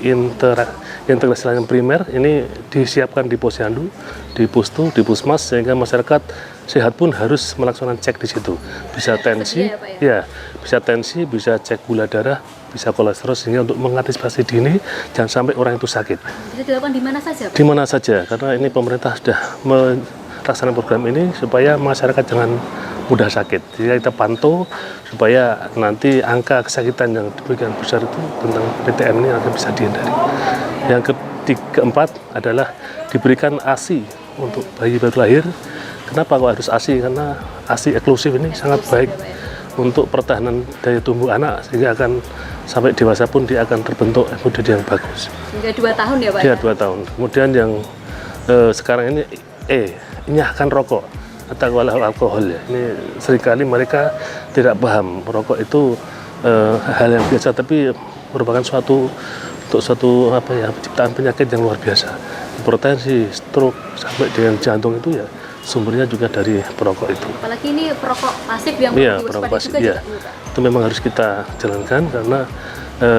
integrasi layanan primer, ini disiapkan di posyandu, di pustu, di puskesmas, sehingga masyarakat sehat pun harus melaksanakan cek di situ. Bisa tensi, ya, bisa tensi, bisa cek gula darah, bisa kolesterol, sehingga untuk mengantisipasi dini jangan sampai orang itu sakit. Bisa dilakukan di mana saja Pak? Di mana saja, karena ini pemerintah sudah melaksanakan program ini supaya masyarakat jangan mudah sakit. Jadi kita pantau supaya nanti angka kesakitan yang diberikan besar itu tentang PTM ini akan bisa dihindari. Yang keempat adalah diberikan ASI untuk bayi baru lahir. Kenapa kok harus ASI? Karena ASI eksklusif ini sangat baik untuk pertahanan daya tumbuh anak, sehingga akan sampai dewasa pun dia akan terbentuk imun yang bagus. Hingga 2 tahun ya Pak? Iya, 2 tahun. Kemudian yang sekarang ini nyahkan rokok atau alkohol ya. Ini seringkali mereka tidak paham rokok itu hal yang biasa, tapi merupakan suatu penciptaan penyakit yang luar biasa. Hipertensi, stroke sampai dengan jantung itu ya sumbernya juga dari perokok itu. Apalagi ini perokok pasif yang perokok pasif, juga itu memang harus kita jalankan, karena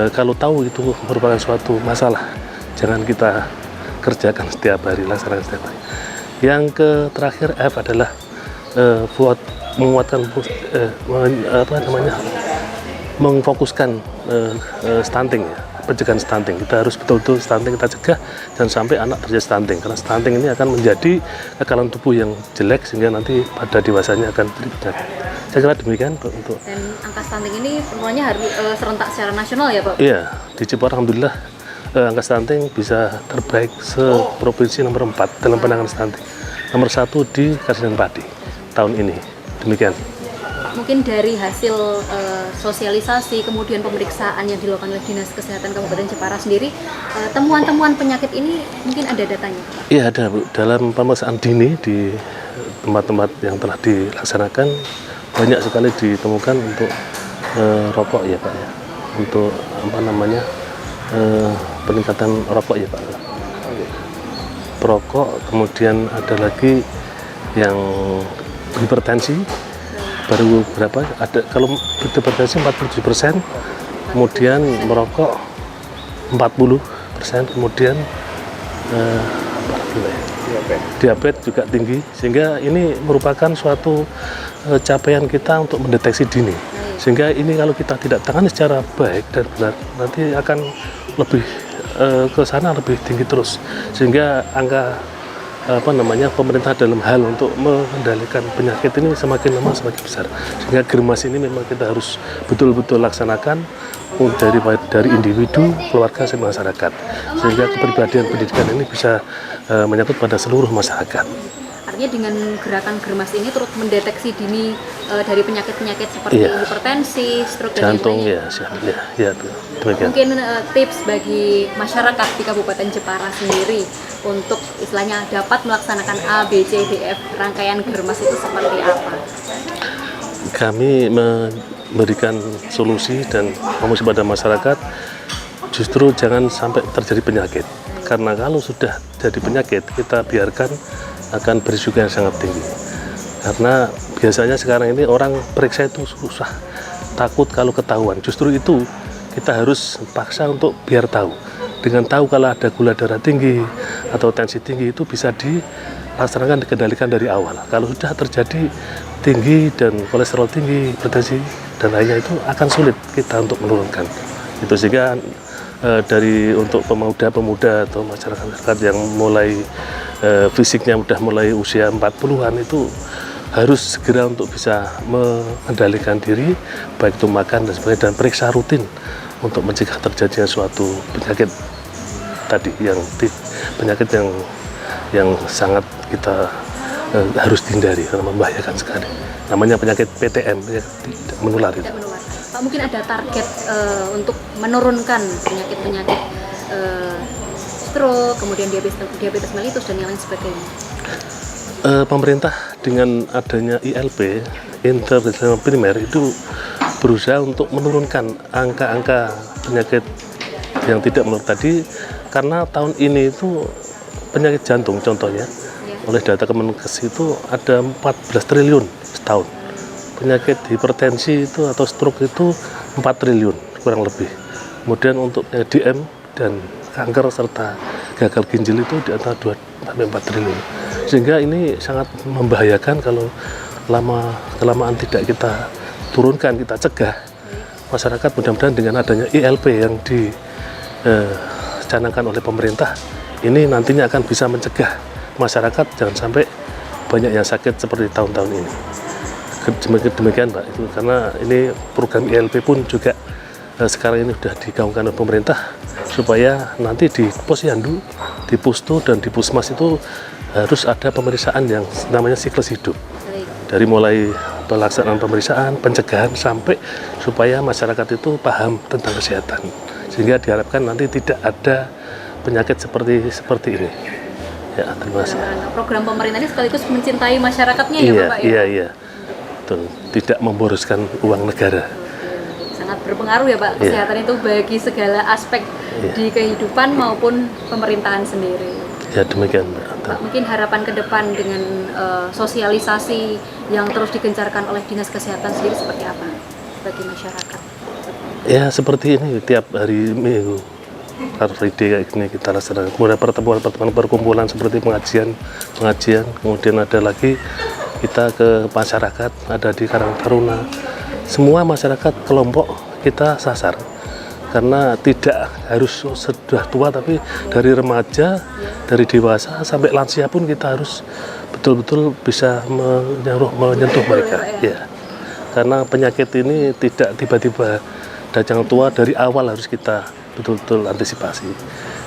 kalau tahu itu merupakan suatu masalah, jangan kita kerjakan setiap hari, laksanakan setiap hari. Yang terakhir F adalah menguatkan mengfokuskan stunting ya, pencegahan stunting. Kita harus betul-betul stunting kita cegah, dan sampai anak terjadi stunting, karena stunting ini akan menjadi kekalan tubuh yang jelek sehingga nanti pada dewasanya akan terjadi. Saya kira demikian untuk. Dan angka stunting ini semuanya harus serentak secara nasional ya Pak? Iya, di Jepara alhamdulillah angka stunting bisa terbaik se-provinsi nomor 4 dalam penanganan stunting. Nomor 1 di Kasinan Pati tahun ini. Demikian. Mungkin dari hasil sosialisasi, kemudian pemeriksaan yang dilakukan oleh Dinas Kesehatan Kabupaten Jepara sendiri, temuan-temuan penyakit ini mungkin ada datanya Pak? Iya, ada Bu. Dalam pemeriksaan dini di tempat-tempat yang telah dilaksanakan, banyak sekali ditemukan untuk rokok ya Pak ya. Untuk peningkatan rokok ya Pak. Perokok, kemudian ada lagi yang hipertensi, baru berapa? Ada kalau hipertensi 47%, kemudian merokok 40%, kemudian diabetes juga tinggi, sehingga ini merupakan suatu capaian kita untuk mendeteksi dini. Sehingga ini kalau kita tidak tangani secara baik dan benar, nanti akan lebih ke sana lebih tinggi terus, sehingga angka pemerintah dalam hal untuk mengendalikan penyakit ini semakin lama semakin besar. Sehingga germas ini memang kita harus betul-betul laksanakan dari individu, keluarga, sampai masyarakat, sehingga kepribadian pendidikan ini bisa menyangkut pada seluruh masyarakat. Artinya dengan gerakan germas ini turut mendeteksi dini dari penyakit-penyakit seperti hipertensi, stroke dan jantung, lain-lainnya. Ya, demikian. Mungkin tips bagi masyarakat di Kabupaten Jepara sendiri untuk istilahnya dapat melaksanakan A, B, C, D, F rangkaian germas itu seperti apa? Kami memberikan solusi dan promosi pada masyarakat, justru jangan sampai terjadi penyakit. Karena kalau sudah jadi penyakit, kita biarkan akan berisiko yang sangat tinggi. Karena biasanya sekarang ini orang periksa itu susah, takut kalau ketahuan. Justru itu kita harus paksa untuk biar tahu. Dengan tahu kalau ada gula darah tinggi atau tensi tinggi, itu bisa dilaksanakan, dikendalikan dari awal. Kalau sudah terjadi tinggi dan kolesterol tinggi, hipertensi dan lainnya, itu akan sulit kita untuk menurunkan. Itu sehingga untuk pemuda-pemuda atau masyarakat yang mulai fisiknya udah mulai usia 40-an itu harus segera untuk bisa mengendalikan diri, baik itu makan dan sebagainya, dan periksa rutin untuk mencegah terjadinya suatu penyakit tadi, penyakit yang sangat kita harus hindari karena membahayakan sekali. Namanya penyakit PTM, penyakit tidak menular itu. Pak, mungkin ada target untuk menurunkan penyakit-penyakit stroke, kemudian diabetes mellitus dan yang lain sebagainya? Pemerintah dengan adanya ILP, intervensi primer, itu berusaha untuk menurunkan angka-angka penyakit yang tidak menular tadi, karena tahun ini itu penyakit jantung contohnya, oleh data Kemenkes itu ada 14 triliun setahun. Penyakit hipertensi itu atau stroke itu 4 triliun kurang lebih. Kemudian untuk penyakit DM dan kanker serta gagal ginjal itu di antara 2-4 triliun. Sehingga ini sangat membahayakan kalau kelamaan tidak kita turunkan, kita cegah. Masyarakat mudah-mudahan dengan adanya ILP yang dicanangkan oleh pemerintah, ini nantinya akan bisa mencegah masyarakat jangan sampai banyak yang sakit seperti tahun-tahun ini. Demikian Pak, itu karena ini program ILP pun juga sekarang ini sudah digaungkan oleh pemerintah, supaya nanti di Posyandu, di Pustu dan di Pusmas itu harus ada pemeriksaan yang namanya siklus hidup. Dari mulai pelaksanaan pemeriksaan, pencegahan sampai supaya masyarakat itu paham tentang kesehatan. Sehingga diharapkan nanti tidak ada penyakit seperti ini. Ya, terima kasih. Program pemerintah ini sekaligus mencintai masyarakatnya ya, Bapak ya? Iya. Betul. Tidak memboroskan uang negara. Sangat berpengaruh ya, Pak, kesehatan itu bagi segala aspek di kehidupan maupun pemerintahan sendiri. Ya, demikian, Mbak. Pak, mungkin harapan ke depan dengan sosialisasi yang terus digencarkan oleh Dinas Kesehatan sendiri seperti apa bagi masyarakat? Ya, seperti ini tiap hari Minggu. Car Free Day kayak gini kita laksanakan. Kemudian pertemuan perkumpulan seperti pengajian, kemudian ada lagi kita ke masyarakat, ada di Karang Taruna. Semua masyarakat kelompok kita sasar. Karena tidak harus sudah tua, tapi dari remaja, dari dewasa sampai lansia pun kita harus betul-betul bisa menyentuh mereka. Ya. Karena penyakit ini tidak tiba-tiba datang tua, dari awal harus kita betul-betul antisipasi.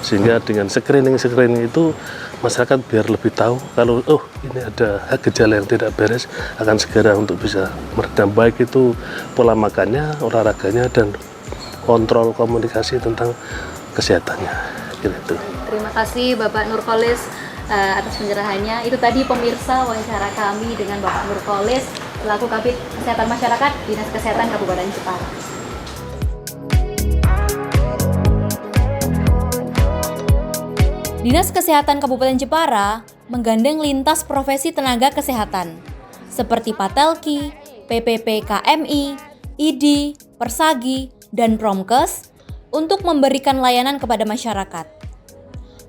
Sehingga dengan screening itu masyarakat biar lebih tahu kalau ini ada gejala yang tidak beres, akan segera untuk bisa meredam, baik itu pola makannya, olahraganya, dan kontrol komunikasi tentang kesehatannya. Gitu. Terima kasih Bapak Nurkolis atas pencerahannya. Itu tadi pemirsa wawancara kami dengan Bapak Nurkolis selaku Kabid Kesehatan Masyarakat Dinas Kesehatan Kabupaten Jepara. Dinas Kesehatan Kabupaten Jepara menggandeng lintas profesi tenaga kesehatan seperti Patelki, PPP KMI, ID, Persagi, dan Promkes untuk memberikan layanan kepada masyarakat.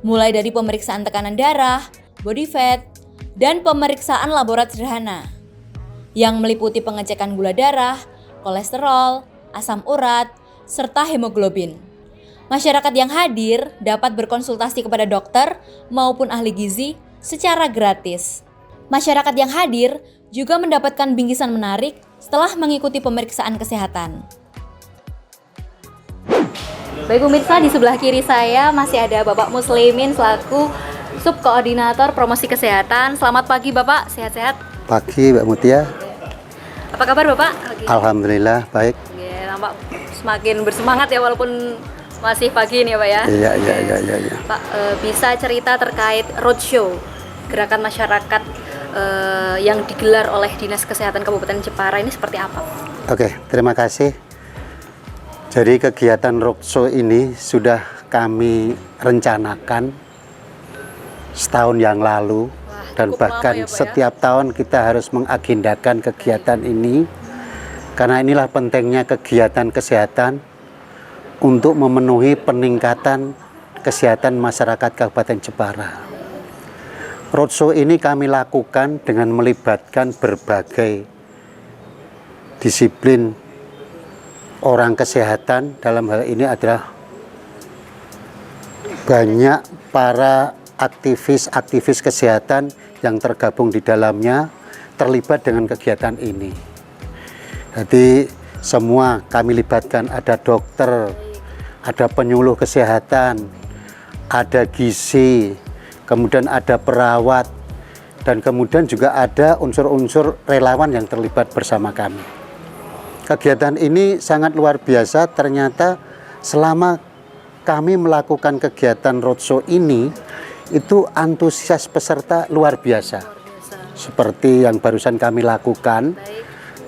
Mulai dari pemeriksaan tekanan darah, body fat, dan pemeriksaan laborat sederhana yang meliputi pengecekan gula darah, kolesterol, asam urat, serta hemoglobin. Masyarakat yang hadir dapat berkonsultasi kepada dokter maupun ahli gizi secara gratis. Masyarakat yang hadir juga mendapatkan bingkisan menarik setelah mengikuti pemeriksaan kesehatan. Baik pemirsa, di sebelah kiri saya masih ada Bapak Muslimin selaku Subkoordinator Promosi Kesehatan. Selamat pagi Bapak, sehat-sehat? Pagi Mbak Mutia. Apa kabar Bapak? Alhamdulillah baik. Ya, nampak semakin bersemangat ya walaupun masih pagi ini ya Pak ya? Iya. Pak, bisa cerita terkait roadshow gerakan masyarakat yang digelar oleh Dinas Kesehatan Kabupaten Jepara ini seperti apa? Oke, terima kasih. Jadi kegiatan roadshow ini sudah kami rencanakan setahun yang lalu. Dan bahkan ya, setiap tahun kita harus mengagendakan kegiatan ini karena inilah pentingnya kegiatan kesehatan untuk memenuhi peningkatan kesehatan masyarakat Kabupaten Jepara. Roadshow ini kami lakukan dengan melibatkan berbagai disiplin orang kesehatan. Dalam hal ini adalah banyak para aktivis kesehatan yang tergabung di dalamnya terlibat dengan kegiatan ini. Jadi semua kami libatkan, ada dokter, ada penyuluh kesehatan, ada gizi, kemudian ada perawat, dan kemudian juga ada unsur-unsur relawan yang terlibat bersama kami. Kegiatan ini sangat luar biasa, ternyata selama kami melakukan kegiatan roadshow ini, itu antusias peserta luar biasa. Seperti yang barusan kami lakukan,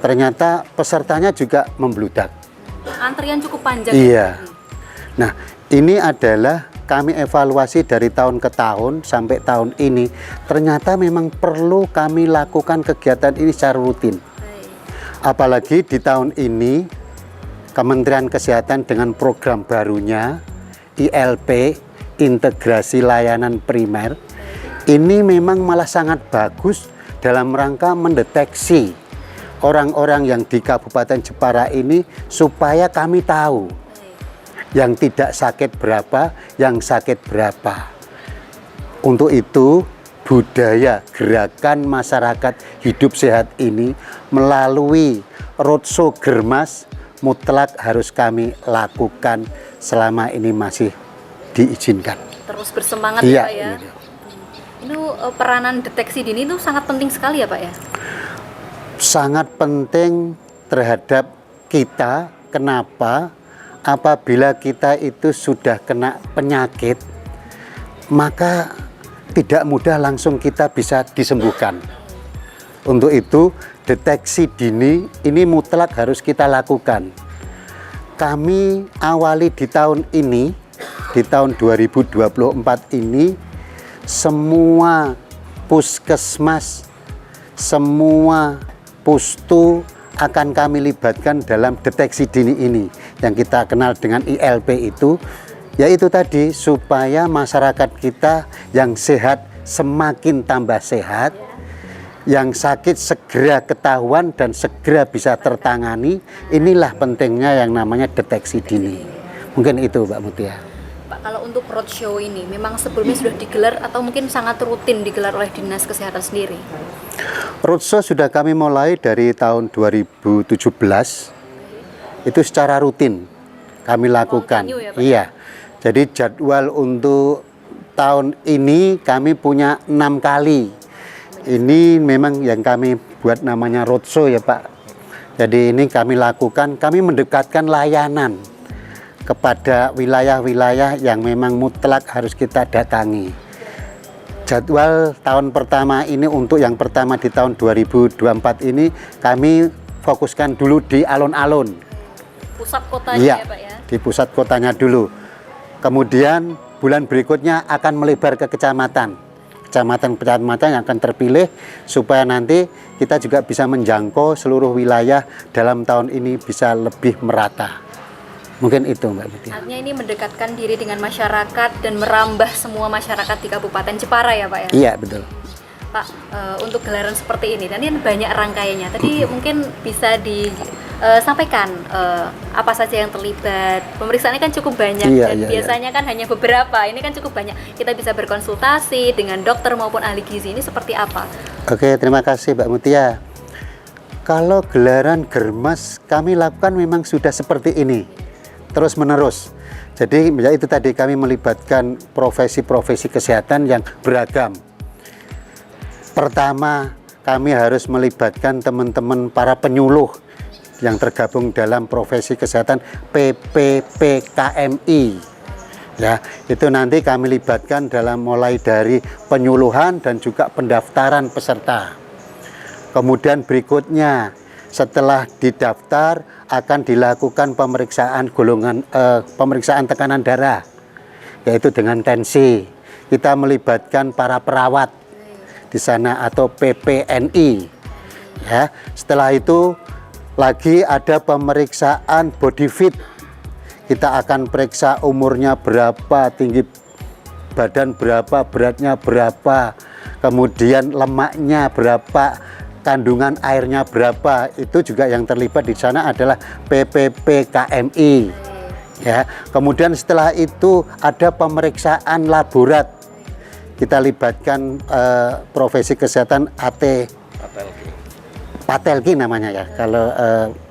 ternyata pesertanya juga membludak. Antrian cukup panjang. Iya. Nah, ini adalah kami evaluasi dari tahun ke tahun sampai tahun ini. Ternyata memang perlu kami lakukan kegiatan ini secara rutin. Apalagi di tahun ini, Kementerian Kesehatan dengan program barunya, ILP, Integrasi Layanan Primer, ini memang malah sangat bagus dalam rangka mendeteksi orang-orang yang di Kabupaten Jepara ini supaya kami tahu yang tidak sakit berapa, yang sakit berapa. Untuk itu, budaya gerakan masyarakat hidup sehat ini melalui roadshow Germas mutlak harus kami lakukan selama ini masih diizinkan. Terus bersemangat iya, ya Pak ya. Itu peranan deteksi dini itu sangat penting sekali ya Pak ya. sangat penting terhadap kita. Kenapa? Apabila kita itu sudah kena penyakit, maka tidak mudah langsung kita bisa disembuhkan. Untuk itu, deteksi dini ini mutlak harus kita lakukan. Kami awali di tahun ini, di tahun 2024 ini, semua puskesmas, semua pustu akan kami libatkan dalam deteksi dini ini yang kita kenal dengan ILP itu, yaitu tadi supaya masyarakat kita yang sehat semakin tambah sehat, yang sakit segera ketahuan dan segera bisa tertangani. Inilah pentingnya yang namanya deteksi dini. Mungkin itu Mbak Mutia. Pak, kalau untuk roadshow ini memang sebelumnya sudah digelar atau mungkin sangat rutin digelar oleh Dinas Kesehatan sendiri? Roadshow sudah kami mulai dari tahun 2017, itu secara rutin kami lakukan. Ya, Pak? Iya, jadi jadwal untuk tahun ini kami punya 6 kali. Ini memang yang kami buat namanya roadshow ya Pak. Jadi ini kami lakukan, kami mendekatkan layanan kepada wilayah-wilayah yang memang mutlak harus kita datangi. Jadwal tahun pertama ini untuk yang pertama di tahun 2024 ini kami fokuskan dulu di alun-alun. Pusat kotanya ya, ya Pak ya? Di pusat kotanya dulu. Kemudian bulan berikutnya akan melebar ke kecamatan. Kecamatan-kecamatan yang akan terpilih supaya nanti kita juga bisa menjangkau seluruh wilayah dalam tahun ini bisa lebih merata. Mungkin itu Mbak Mutia. Artinya ini mendekatkan diri dengan masyarakat dan merambah semua masyarakat di Kabupaten Jepara ya Pak ya? Iya betul. Pak, untuk gelaran seperti ini, tadi kan banyak rangkaiannya. Tadi mungkin bisa disampaikan apa saja yang terlibat. Pemeriksaannya kan cukup banyak dan biasanya kan hanya beberapa. Ini kan cukup banyak. Kita bisa berkonsultasi dengan dokter maupun ahli gizi. Ini seperti apa? Oke, terima kasih Mbak Mutia. Kalau gelaran Germas kami lakukan memang sudah seperti ini. Terus menerus. Jadi ya itu tadi kami melibatkan profesi-profesi kesehatan yang beragam. Pertama, kami harus melibatkan teman-teman para penyuluh yang tergabung dalam profesi kesehatan PPPKMI. Ya, itu nanti kami libatkan dalam mulai dari penyuluhan dan juga pendaftaran peserta. Kemudian berikutnya setelah didaftar akan dilakukan pemeriksaan pemeriksaan tekanan darah, yaitu dengan tensi. Kita melibatkan para perawat di sana atau PPNI. Ya, setelah itu lagi ada pemeriksaan body fit. Kita akan periksa umurnya berapa, tinggi badan berapa, beratnya berapa, kemudian lemaknya berapa, kandungan airnya berapa. Itu juga yang terlibat di sana adalah PPPKMI. Ya, kemudian setelah itu ada pemeriksaan laborat. Kita libatkan profesi kesehatan Patelki namanya ya. Kalau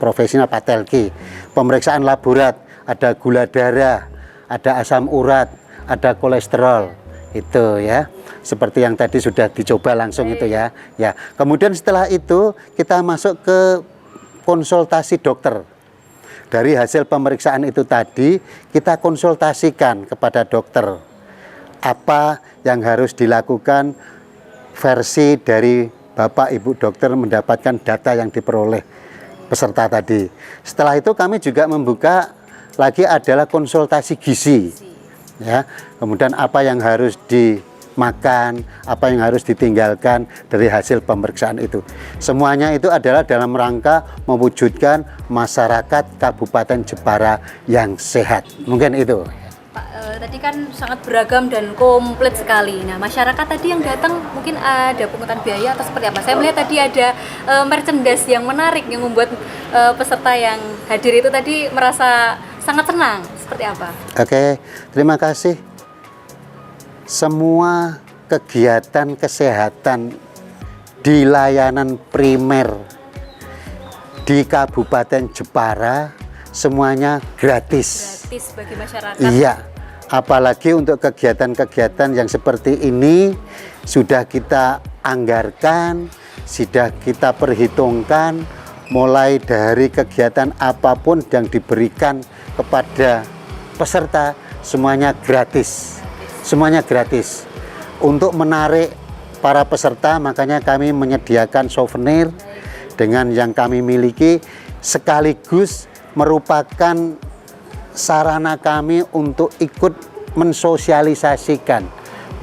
profesinya Patelki. Pemeriksaan laborat, ada gula darah, ada asam urat, ada kolesterol. Itu ya. Seperti yang tadi sudah dicoba langsung itu ya. Ya. Kemudian setelah itu kita masuk ke konsultasi dokter. Dari hasil pemeriksaan itu tadi kita konsultasikan kepada dokter apa yang harus dilakukan versi dari Bapak Ibu dokter mendapatkan data yang diperoleh peserta tadi. Setelah itu kami juga membuka lagi adalah konsultasi gizi. Ya. Kemudian apa yang harus dimakan, apa yang harus ditinggalkan dari hasil pemeriksaan itu. Semuanya itu adalah dalam rangka mewujudkan masyarakat Kabupaten Jepara yang sehat. Mungkin itu. Pak, tadi kan sangat beragam dan komplit sekali. Nah, masyarakat tadi yang datang mungkin ada pungutan biaya atau seperti apa? Saya melihat tadi ada merchandise yang menarik yang membuat peserta yang hadir itu tadi merasa sangat senang. Seperti apa? Oke, terima kasih. Semua kegiatan kesehatan di layanan primer di Kabupaten Jepara semuanya gratis. Gratis bagi masyarakat. Iya, apalagi untuk kegiatan-kegiatan yang seperti ini sudah kita anggarkan, sudah kita perhitungkan mulai dari kegiatan apapun yang diberikan kepada peserta semuanya gratis. Semuanya gratis. Untuk menarik para peserta makanya kami menyediakan souvenir dengan yang kami miliki sekaligus merupakan sarana kami untuk ikut mensosialisasikan,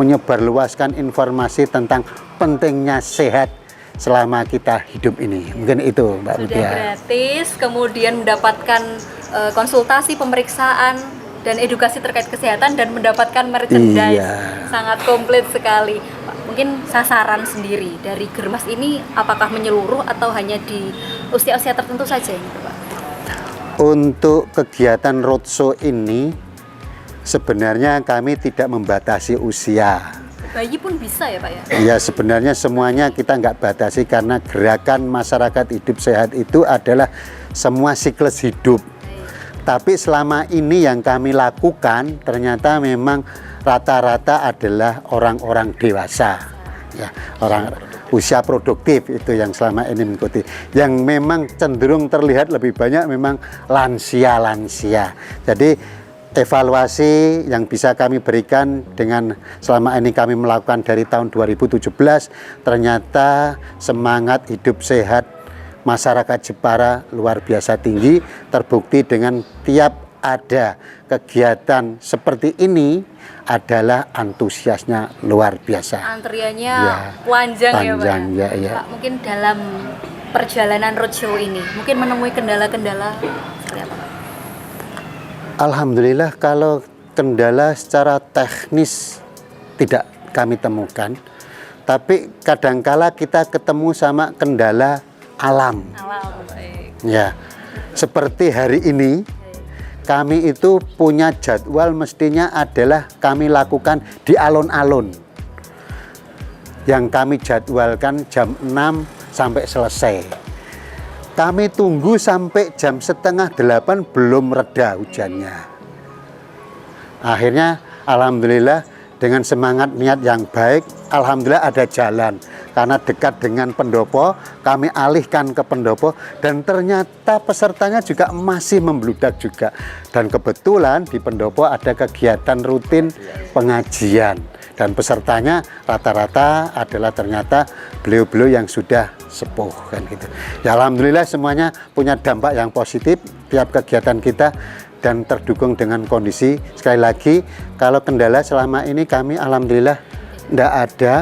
menyebarluaskan informasi tentang pentingnya sehat selama kita hidup ini. Mungkin itu Mbak Sudah Mutia. gratis, kemudian mendapatkan konsultasi, pemeriksaan, dan edukasi terkait kesehatan dan mendapatkan merchandise. Iya. Sangat komplit sekali. Pak, mungkin sasaran sendiri dari Germas ini apakah menyeluruh atau hanya di usia-usia tertentu saja ini, Pak? Untuk kegiatan roadshow ini sebenarnya kami tidak membatasi usia. Bayi pun bisa ya Pak ya? Ya sebenarnya semuanya kita nggak batasi karena gerakan masyarakat hidup sehat itu adalah semua siklus hidup. Tapi selama ini yang kami lakukan ternyata memang rata-rata adalah orang-orang dewasa, ya orang usia produktif itu yang selama ini mengikuti. Yang memang cenderung terlihat lebih banyak memang lansia-lansia. Jadi evaluasi yang bisa kami berikan dengan selama ini kami melakukan dari tahun 2017 ternyata semangat hidup sehat masyarakat Jepara luar biasa tinggi, terbukti dengan tiap ada kegiatan seperti ini adalah antusiasnya luar biasa. Antriannya Ya, panjang ya Pak? panjang, ya, ya. Pak, mungkin dalam perjalanan roadshow ini mungkin menemui kendala-kendala seperti apa Pak? Alhamdulillah kalau kendala secara teknis tidak kami temukan, tapi kadangkala kita ketemu sama kendala alam. Baik. Ya, seperti hari ini kami itu punya jadwal mestinya adalah kami lakukan di alun-alun. Yang kami jadwalkan jam 6 sampai selesai. Kami tunggu sampai jam setengah 8 belum reda hujannya. Akhirnya alhamdulillah dengan semangat niat yang baik, alhamdulillah ada jalan. Karena dekat dengan pendopo, kami alihkan ke pendopo dan ternyata pesertanya juga masih membludak juga. Dan kebetulan di pendopo ada kegiatan rutin pengajian dan pesertanya rata-rata adalah ternyata beliau-beliau yang sudah sepuh kan gitu. Ya alhamdulillah semuanya punya dampak yang positif tiap kegiatan kita dan terdukung dengan kondisi. Sekali lagi kalau kendala selama ini kami alhamdulillah tidak ada,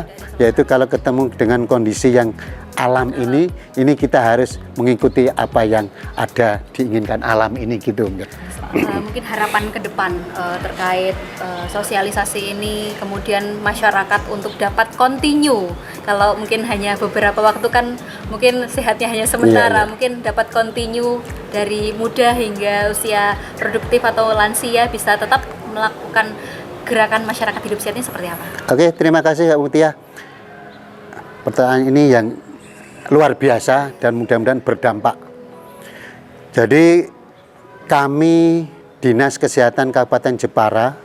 yaitu kalau ketemu dengan kondisi yang alam ini kita harus mengikuti apa yang ada diinginkan alam ini gitu. Mungkin harapan ke depan terkait sosialisasi ini, kemudian masyarakat untuk dapat continue. Kalau mungkin hanya beberapa waktu kan mungkin sehatnya hanya sementara, mungkin dapat continue dari muda hingga usia produktif atau lansia bisa tetap melakukan gerakan masyarakat hidup sehat ini seperti apa? Oke, terima kasih Kak Mutia. Pertanyaan ini yang luar biasa dan mudah-mudahan berdampak. Jadi kami Dinas Kesehatan Kabupaten Jepara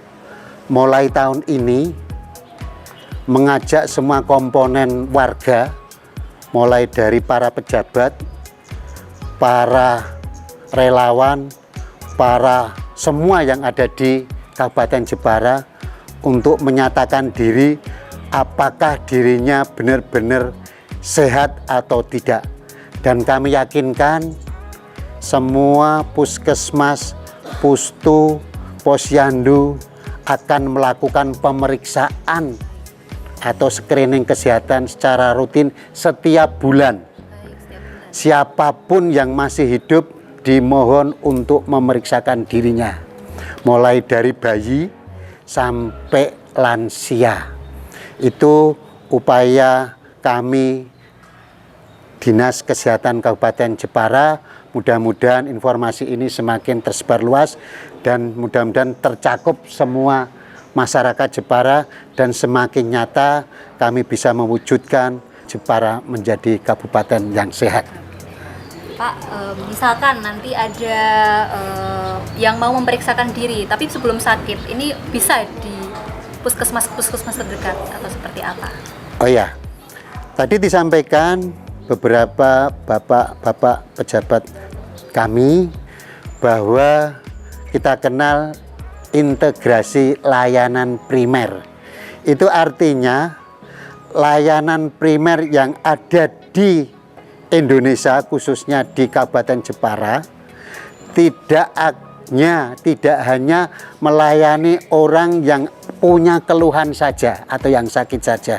mulai tahun ini mengajak semua komponen warga, mulai dari para pejabat, para relawan, para semua yang ada di Kabupaten Jepara untuk menyatakan diri apakah dirinya benar-benar sehat atau tidak. Dan kami yakinkan semua puskesmas, pustu, posyandu akan melakukan pemeriksaan atau screening kesehatan secara rutin setiap bulan. Siapapun yang masih hidup dimohon untuk memeriksakan dirinya, mulai dari bayi sampai lansia. Itu upaya kami Dinas Kesehatan Kabupaten Jepara. Mudah-mudahan informasi ini semakin tersebar luas dan mudah-mudahan tercakup semua masyarakat Jepara dan semakin nyata kami bisa mewujudkan Jepara menjadi kabupaten yang sehat. Pak, misalkan nanti ada yang mau memeriksakan diri tapi sebelum sakit, ini bisa di puskesmas terdekat atau seperti apa? Oh ya, Tadi disampaikan beberapa bapak-bapak pejabat kami bahwa kita kenal integrasi layanan primer. Itu artinya layanan primer yang ada di Indonesia, khususnya di Kabupaten Jepara, tidak hanya melayani orang yang punya keluhan saja atau yang sakit saja.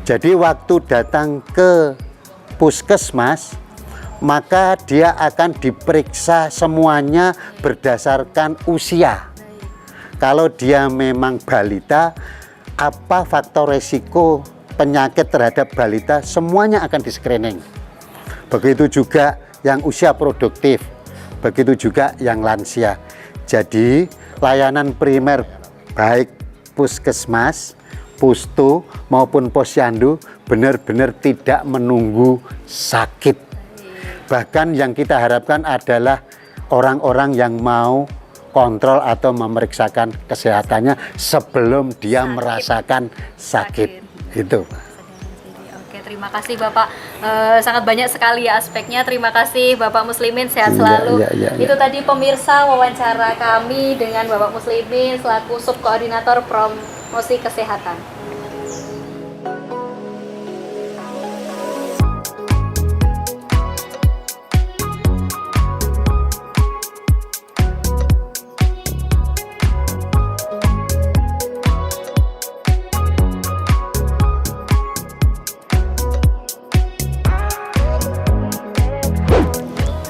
Jadi waktu datang ke puskesmas, maka dia akan diperiksa semuanya berdasarkan usia. Kalau dia memang balita, apa faktor resiko penyakit terhadap balita, semuanya akan di-screening. Begitu juga yang usia produktif, begitu juga yang lansia. Jadi layanan primer baik puskesmas, pustu maupun posyandu benar-benar tidak menunggu sakit. Bahkan yang kita harapkan adalah orang-orang yang mau kontrol atau memeriksakan kesehatannya sebelum dia merasakan sakit. Itu. Oke, terima kasih Bapak. Sangat banyak sekali ya aspeknya. Terima kasih Bapak Muslimin, sehat selalu. Itu tadi pemirsa wawancara kami dengan Bapak Muslimin selaku Subkoordinator Promosi Kesehatan.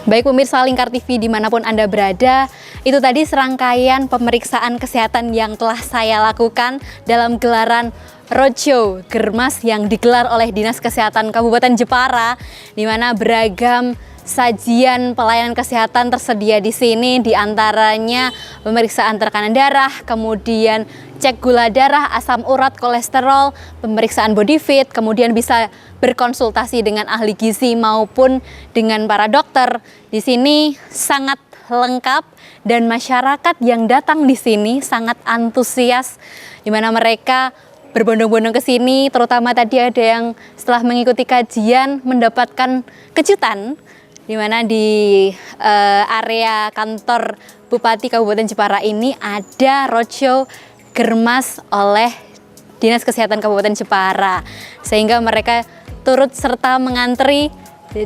Baik pemirsa Lingkar TV dimanapun Anda berada, itu tadi serangkaian pemeriksaan kesehatan yang telah saya lakukan dalam gelaran Roadshow Germas yang digelar oleh Dinas Kesehatan Kabupaten Jepara, di mana beragam sajian pelayanan kesehatan tersedia di sini, diantaranya pemeriksaan tekanan darah, kemudian cek gula darah, asam urat, kolesterol, pemeriksaan body fit, kemudian bisa berkonsultasi dengan ahli gizi maupun dengan para dokter. Di sini sangat lengkap dan masyarakat yang datang di sini sangat antusias, di mana mereka berbondong-bondong ke sini, terutama tadi ada yang setelah mengikuti kajian mendapatkan kejutan, di mana di area kantor Bupati Kabupaten Jepara ini ada roadshow Germas oleh Dinas Kesehatan Kabupaten Jepara, sehingga mereka turut serta mengantri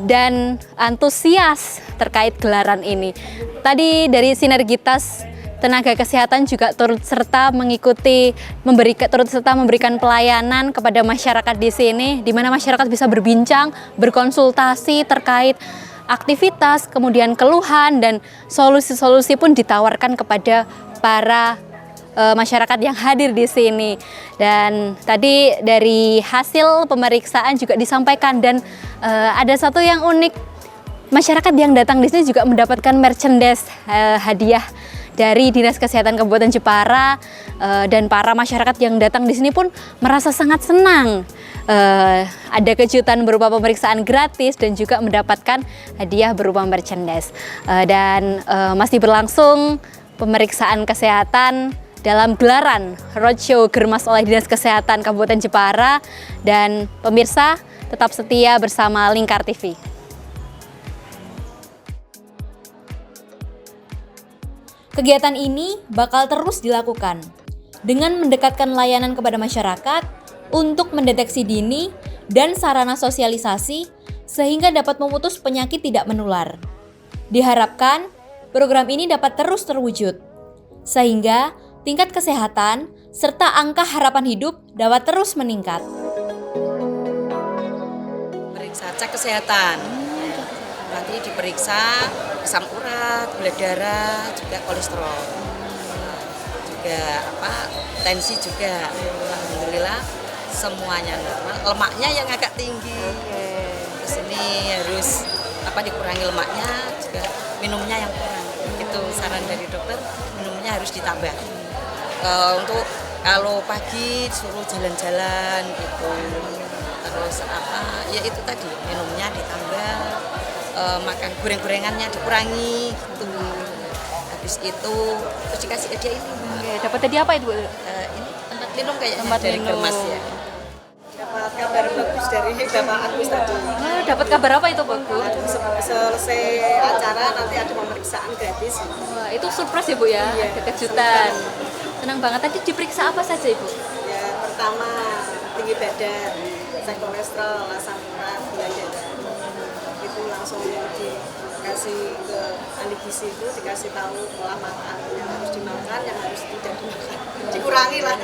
dan antusias terkait gelaran ini. Tadi dari sinergitas tenaga kesehatan juga turut serta memberikan pelayanan kepada masyarakat di sini, di mana masyarakat bisa berbincang, berkonsultasi terkait aktivitas, kemudian keluhan, dan solusi-solusi pun ditawarkan kepada para masyarakat yang hadir di sini. Dan tadi dari hasil pemeriksaan juga disampaikan, dan ada satu yang unik, masyarakat yang datang di sini juga mendapatkan merchandise hadiah dari Dinas Kesehatan Kabupaten Jepara, dan para masyarakat yang datang di sini pun merasa sangat senang. Ada kejutan berupa pemeriksaan gratis dan juga mendapatkan hadiah berupa merchandise. Dan masih berlangsung pemeriksaan kesehatan dalam gelaran Roadshow Germas oleh Dinas Kesehatan Kabupaten Jepara. Dan pemirsa tetap setia bersama Lingkar TV. Kegiatan ini bakal terus dilakukan dengan mendekatkan layanan kepada masyarakat untuk mendeteksi dini dan sarana sosialisasi sehingga dapat memutus penyakit tidak menular. Diharapkan program ini dapat terus terwujud sehingga tingkat kesehatan serta angka harapan hidup dapat terus meningkat. Periksa cek kesehatan. Nanti diperiksa asam urat, gula darah, juga kolesterol, juga tensi juga. Alhamdulillah semuanya normal. Lemaknya yang agak tinggi. Terus ini harus dikurangi lemaknya, juga minumnya yang kurang. Itu saran dari dokter, minumnya harus ditambah. Untuk kalau pagi suruh jalan-jalan gitu. Terus ya itu tadi minumnya ditambah. Makan goreng-gorengannya dikurangi gitu. Habis itu terus dikasih hadiah ini. Oke, dapat hadiah apa itu? Ini tempat minum kayaknya tempat dari minum. Germas ya. Dapat kabar bagus dari Bapak Agus tadi. Dapat kabar apa itu, Bu? Selesai acara nanti ada pemeriksaan gratis. Wah, itu surprise ya, Bu ya? Iya, Ada kejutan. Senang banget. Tadi diperiksa apa saja, Ibu? Ya, pertama tinggi badan, cek kolesterol, asam urat, gula darah. Itu langsung dikasih ke ahli gizi, itu dikasih tahu pola makan yang harus dimakan, yang harus tidak dimakan. Dikurangi lah.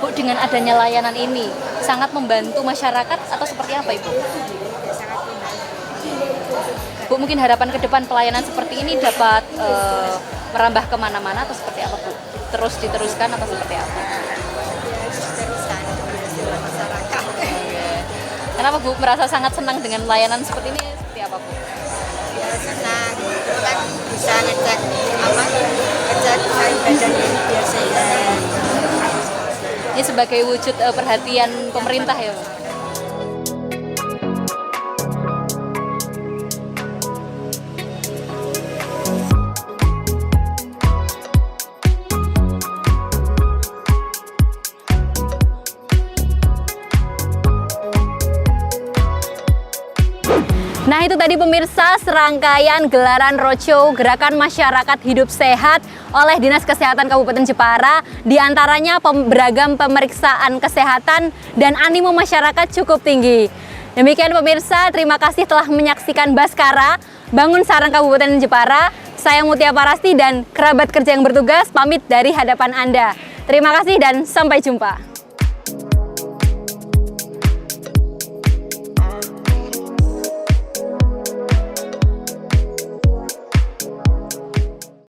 Bu, dengan adanya layanan ini sangat membantu masyarakat atau seperti apa, Ibu? Bu, mungkin harapan ke depan pelayanan seperti ini dapat merambah kemana-mana atau seperti apa, Bu? Terus diteruskan atau seperti apa? Kenapa, Bu, merasa sangat senang dengan layanan seperti ini? Seperti apa, Bu? Ya senang, kan bisa ngecek badan ini biar sehat. Ini sebagai wujud perhatian pemerintah ya, Bu? Nah, itu tadi pemirsa serangkaian gelaran roadshow Gerakan Masyarakat Hidup Sehat oleh Dinas Kesehatan Kabupaten Jepara. Di antaranya beragam pemeriksaan kesehatan dan animo masyarakat cukup tinggi. Demikian pemirsa, terima kasih telah menyaksikan Baskara Bangun Sarang Kabupaten Jepara. Saya Mutia Parasti dan kerabat kerja yang bertugas pamit dari hadapan Anda. Terima kasih dan sampai jumpa.